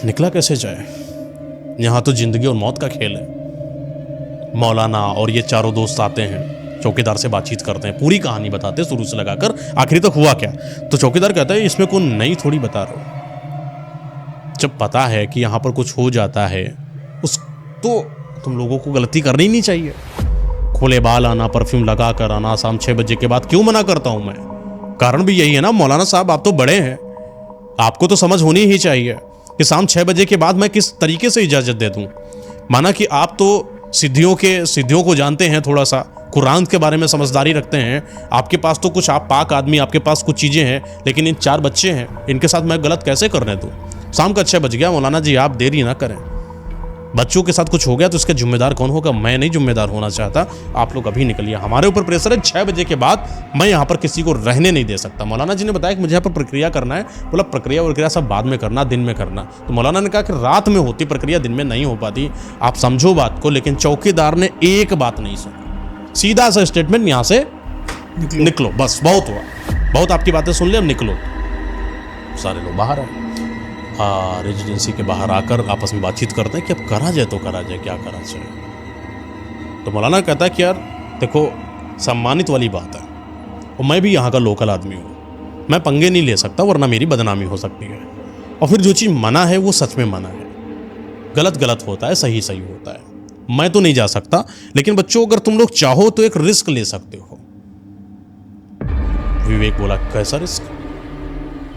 निकला कैसे जाए, यहाँ तो जिंदगी और मौत का खेल है। मौलाना और ये चारों दोस्त आते हैं, चौकीदार से बातचीत करते हैं, पूरी कहानी बताते हैं शुरू से लगाकर आखिरी तक हुआ क्या। तो चौकीदार कहता है इसमें कोई नई थोड़ी बता रहे हो, जब पता है कि यहाँ पर कुछ हो जाता है तो तुम लोगों को गलती करनी नहीं चाहिए। खुले बाल आना, परफ्यूम लगा कर आना, शाम 6 बजे के बाद क्यों मना करता हूं मैं? कारण भी यही है ना मौलाना साहब, आप तो बड़े हैं, आपको तो समझ होनी ही चाहिए कि शाम 6 बजे के बाद मैं किस तरीके से इजाज़त दे दूं। माना कि आप तो सिद्धियों को जानते हैं, थोड़ा सा कुरान के बारे में समझदारी रखते हैं, आपके पास तो कुछ, आप पाक आदमी, आपके पास कुछ चीज़ें हैं, लेकिन इन 4 बच्चे हैं, इनके साथ मैं गलत कैसे करने दूँ? शाम का 6 बज गया मौलाना जी, आप देरी ना करें। बच्चों के साथ कुछ हो गया तो इसका जिम्मेदार कौन होगा? मैं नहीं जिम्मेदार होना चाहता, आप लोग अभी निकलिए, हमारे ऊपर प्रेशर है। 6 बजे के बाद मैं यहाँ पर किसी को रहने नहीं दे सकता। मौलाना जी ने बताया कि मुझे यहाँ पर प्रक्रिया करना है। बोला प्रक्रिया सब बाद में करना, दिन में करना। तो मौलाना ने कहा कि रात में होती प्रक्रिया, दिन में नहीं हो पाती, आप समझो बात को। लेकिन चौकीदार ने एक बात नहीं सुनी, सीधा सा स्टेटमेंट, यहाँ से निकलो, बस बहुत हुआ, बहुत आपकी बातें सुन ले, अब निकलो। सारे लोग बाहर आए, रेजिडेंसी के बाहर आकर आपस में बातचीत करते हैं कि अब करा जाए तो करा जाए, क्या करा जाए। तो मौलाना कहता है कि यार देखो, सम्मानित वाली बात है, और मैं भी यहाँ का लोकल आदमी हूँ, मैं पंगे नहीं ले सकता वरना मेरी बदनामी हो सकती है। और फिर जो चीज़ मना है वो सच में मना है, गलत गलत होता है, सही सही होता है। मैं तो नहीं जा सकता, लेकिन बच्चों अगर तुम लोग चाहो तो एक रिस्क ले सकते हो। विवेक बोला कैसा रिस्क?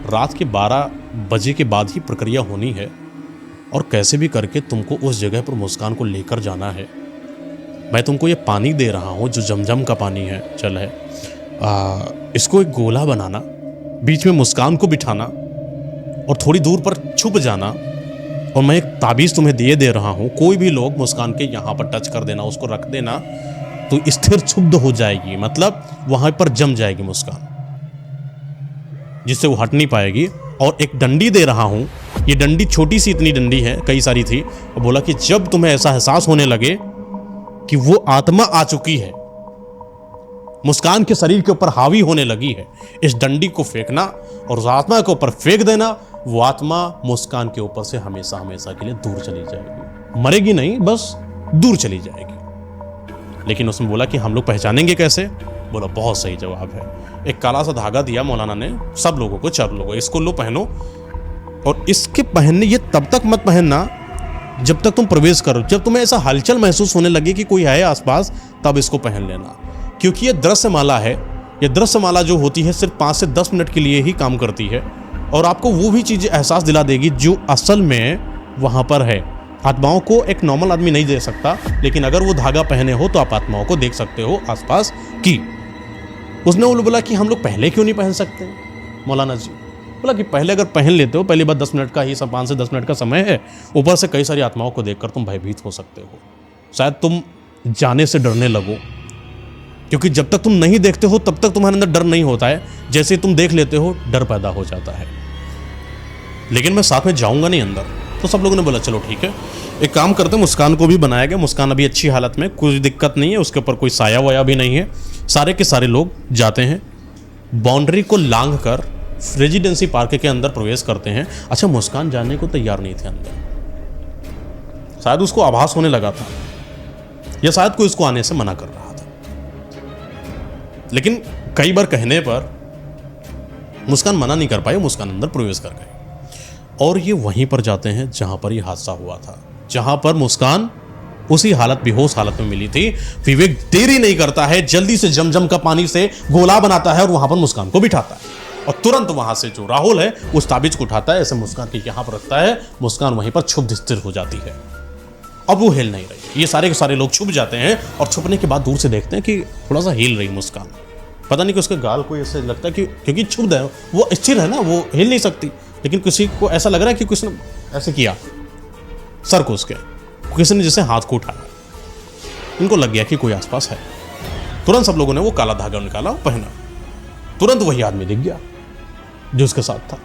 रात के 12 बजे के बाद ही प्रक्रिया होनी है, और कैसे भी करके तुमको उस जगह पर मुस्कान को लेकर जाना है। मैं तुमको ये पानी दे रहा हूँ जो जमजम का पानी है, जल है, इसको एक गोला बनाना, बीच में मुस्कान को बिठाना और थोड़ी दूर पर छुप जाना, और मैं एक ताबीज़ तुम्हें दिए दे रहा हूँ, कोई भी लोग मुस्कान के यहाँ पर टच कर देना, उसको रख देना तो स्थिर क्षुब्ध हो जाएगी, मतलब वहाँ पर जम जाएगी मुस्कान, जिससे वो हट नहीं पाएगी। और एक डंडी दे रहा हूँ, ये डंडी छोटी सी इतनी डंडी है, कई सारी थी, और बोला कि जब तुम्हें ऐसा एहसास होने लगे कि वो आत्मा आ चुकी है, मुस्कान के शरीर के ऊपर हावी होने लगी है, इस डंडी को फेंकना और उस आत्मा के ऊपर फेंक देना, वो आत्मा मुस्कान के ऊपर से हमेशा हमेशा के लिए दूर चली जाएगी, मरेगी नहीं, बस दूर चली जाएगी। लेकिन उसने बोला कि हम लोग पहचानेंगे कैसे? बोला बहुत सही जवाब है, एक काला सा धागा दिया मौलाना ने सब लोगों को, 4 लोगों, इसको लो पहनो, और इसके पहनने, ये तब तक मत पहनना जब तक तुम प्रवेश करो, जब तुम्हें ऐसा हलचल महसूस होने लगे कि कोई है आसपास, तब इसको पहन लेना, क्योंकि ये दृश्य माला है। ये दृश्य माला जो होती है सिर्फ 5 से 10 मिनट के लिए ही काम करती है, और आपको वो भी चीज़ें एहसास दिला देगी जो असल में वहाँ पर है। आत्माओं को एक नॉर्मल आदमी नहीं दे सकता, लेकिन अगर वो धागा पहने हो तो आप आत्माओं को देख सकते हो आसपास की। उसने बोला कि हम लोग पहले क्यों नहीं पहन सकते? मौलाना जी बोला कि पहले अगर पहन लेते हो, पहली बार 10 मिनट का ही, 5 से 10 मिनट का समय है, ऊपर से कई सारी आत्माओं को देखकर तुम भयभीत हो सकते हो, शायद तुम जाने से डरने लगो, क्योंकि जब तक तुम नहीं देखते हो तब तक तुम्हारे अंदर डर नहीं होता है, जैसे तुम देख लेते हो डर पैदा हो जाता है। लेकिन मैं साथ में जाऊंगा नहीं अंदर। तो सब लोगों ने बोला चलो ठीक है, एक काम करते हैं, मुस्कान को भी बनाया गया, मुस्कान अभी अच्छी हालत में, कोई दिक्कत नहीं है, उसके ऊपर कोई साया वाया भी नहीं है। सारे के सारे लोग जाते हैं, बाउंड्री को लांघ कर रेजिडेंसी पार्क के अंदर प्रवेश करते हैं। अच्छा, मुस्कान जाने को तैयार नहीं थे अंदर, शायद उसको आभास होने लगा था, या शायद कोई उसको आने से मना कर रहा था, लेकिन कई बार कहने पर मुस्कान मना नहीं कर पाए, मुस्कान अंदर प्रवेश कर गए। और ये वहीं पर जाते हैं जहां पर ये हादसा हुआ था, जहां पर मुस्कान उसी हालत, बेहोश हालत में मिली थी। विवेक देरी नहीं करता है, जल्दी से जमजम का पानी से गोला बनाता है और वहां पर मुस्कान को बिठाता है, और तुरंत वहां से जो राहुल है उस ताबीज को उठाता है, ऐसे मुस्कान के यहां पर रखता है, मुस्कान वहीं पर क्षुब्ध स्थिर हो जाती है। अब वो हिल नहीं रही। ये सारे के सारे लोग छुप जाते हैं, और छुपने के बाद दूर से देखते हैं कि थोड़ा सा हिल रही मुस्कान, पता नहीं कि उसके गाल को ऐसे लगता है कि क्योंकि क्षुब्ध है, वो स्थिर है ना, वो हिल नहीं सकती, लेकिन किसी को ऐसा लग रहा है कि किसी ने ऐसे किया सर को, उसके किसी ने जैसे हाथ को उठाया, इनको लग गया कि कोई आसपास है। तुरंत सब लोगों ने वो काला धागा निकाला, पहना, तुरंत वही आदमी दिख गया जो उसके साथ था।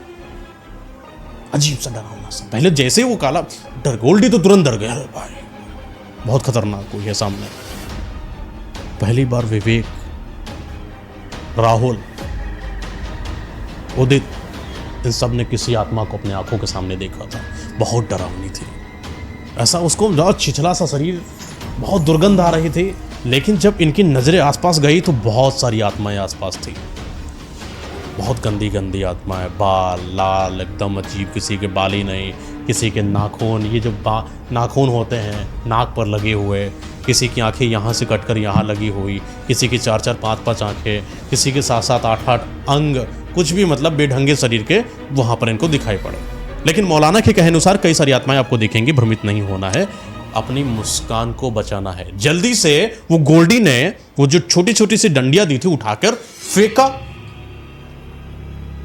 अजीब सा डरावना सा, पहले जैसे ही वो काला गोल्डी तो तुरंत डर गया, अरे भाई बहुत खतरनाक कोई है सामने। पहली बार विवेक, राहुल, उदित, इन सब ने किसी आत्मा को अपने आंखों के सामने देखा था, बहुत डरावनी थी, ऐसा उसको बहुत छिछला सा शरीर, बहुत दुर्गंध आ रही थी। लेकिन जब इनकी नज़रें आसपास गई तो बहुत सारी आत्माएं आसपास थी, बहुत गंदी गंदी आत्माएं, बाल लाल एकदम अजीब, किसी के बाल ही नहीं, किसी के नाखून, ये जो नाखून होते हैं नाक पर लगे हुए, किसी की आंखें यहाँ से कटकर यहाँ लगी हुई, किसी की 4-4 5-5 आंखें, किसी के 7-7 8-8 अंग, कुछ भी मतलब बेढंगे शरीर के वहाँ पर इनको दिखाई पड़े। लेकिन मौलाना के कहे अनुसार कई सारी आत्माएं आपको दिखेंगी, भ्रमित नहीं होना है, अपनी मुस्कान को बचाना है। जल्दी से वो गोल्डी ने वो जो छोटी छोटी सी डंडियां दी थी उठाकर फेंका,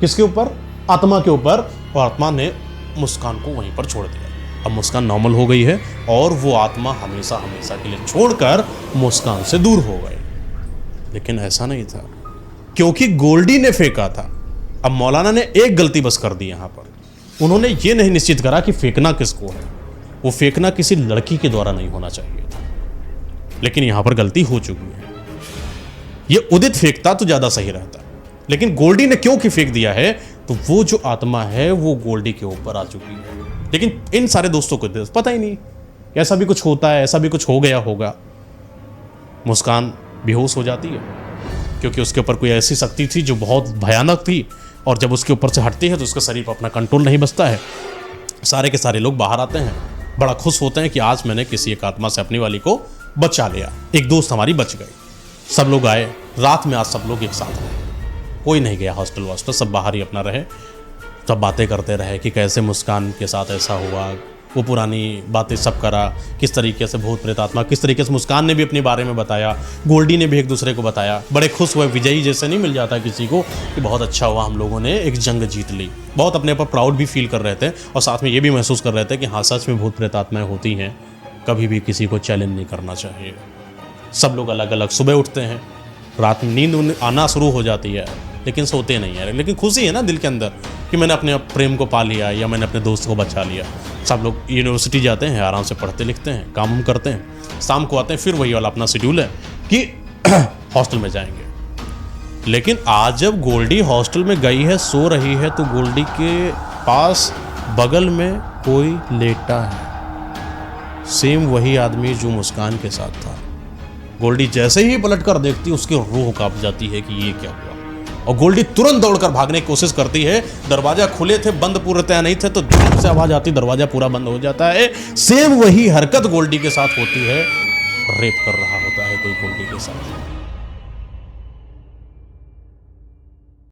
किसके ऊपर? आत्मा के ऊपर, और आत्मा ने मुस्कान को वहीं पर छोड़ दिया। अब मुस्कान नॉर्मल हो गई है, और वो आत्मा हमेशा हमेशा के लिए छोड़कर मुस्कान से दूर हो गई। लेकिन ऐसा नहीं था, क्योंकि गोल्डी ने फेंका था। अब मौलाना ने एक गलती बस कर दी यहाँ पर, उन्होंने ये नहीं निश्चित करा कि फेंकना किसको है, वो फेंकना किसी लड़की के द्वारा नहीं होना चाहिए था, लेकिन यहां पर गलती हो चुकी है। ये उदित फेंकता तो ज्यादा सही रहता, लेकिन गोल्डी ने क्यों फेंक दिया है, तो वो जो आत्मा है वो गोल्डी के ऊपर आ चुकी है। लेकिन इन सारे दोस्तों को पता ही नहीं ऐसा भी कुछ होता है, ऐसा भी कुछ हो गया होगा। मुस्कान बेहोश हो जाती है, क्योंकि उसके ऊपर कोई ऐसी शक्ति थी जो बहुत भयानक थी, और जब उसके ऊपर से हटती है तो उसके शरीर पर अपना कंट्रोल नहीं बचता है। सारे के सारे लोग बाहर आते हैं, बड़ा खुश होते हैं कि आज मैंने किसी एक आत्मा से अपनी वाली को बचा लिया, एक दोस्त हमारी बच गई। सब लोग आए, रात में आज सब लोग एक साथ रहे, कोई नहीं गया हॉस्टल वॉस्टल, सब बाहर ही अपना रहे, सब बातें करते रहे कि कैसे मुस्कान के साथ ऐसा हुआ, वो पुरानी बातें सब करा, किस तरीके से भूत प्रेत आत्मा, किस तरीके से मुस्कान ने भी अपने बारे में बताया, गोल्डी ने भी एक दूसरे को बताया। बड़े खुश हुए, विजयी जैसे नहीं मिल जाता किसी को कि बहुत अच्छा हुआ हम लोगों ने एक जंग जीत ली। बहुत अपने पर प्राउड भी फील कर रहे थे और साथ में ये भी महसूस कर रहे थे कि हाँ सच में भूत प्रेत आत्माएँ होती हैं, कभी भी किसी को चैलेंज नहीं करना चाहिए। सब लोग अलग अलग सुबह उठते हैं, रात में नींद आना शुरू हो जाती है लेकिन सोते नहीं है, लेकिन खुशी है ना दिल के अंदर कि मैंने अपने प्रेम को पा लिया या मैंने अपने दोस्त को बचा लिया। सब लोग यूनिवर्सिटी जाते हैं, आराम से पढ़ते लिखते हैं, काम वाम करते हैं, शाम को आते हैं, फिर वही वाला अपना शेड्यूल है कि हॉस्टल में जाएंगे। लेकिन आज जब गोल्डी हॉस्टल में गई है, सो रही है, तो गोल्डी के पास बगल में कोई लेटा है, सेम वही आदमी जो मुस्कान के साथ था। गोल्डी जैसे ही पलट कर देखती है, उसकी रूह कांप जाती है कि ये क्या हुआ, और गोल्डी तुरंत दौड़कर भागने की कोशिश करती है। दरवाजा खुले थे, बंद पूरे तय नहीं थे, तो धूप से आवाज आती, दरवाजा पूरा बंद हो जाता है। सेम वही हरकत गोल्डी के साथ होती है, रेप कर रहा होता है कोई गोल्डी के साथ।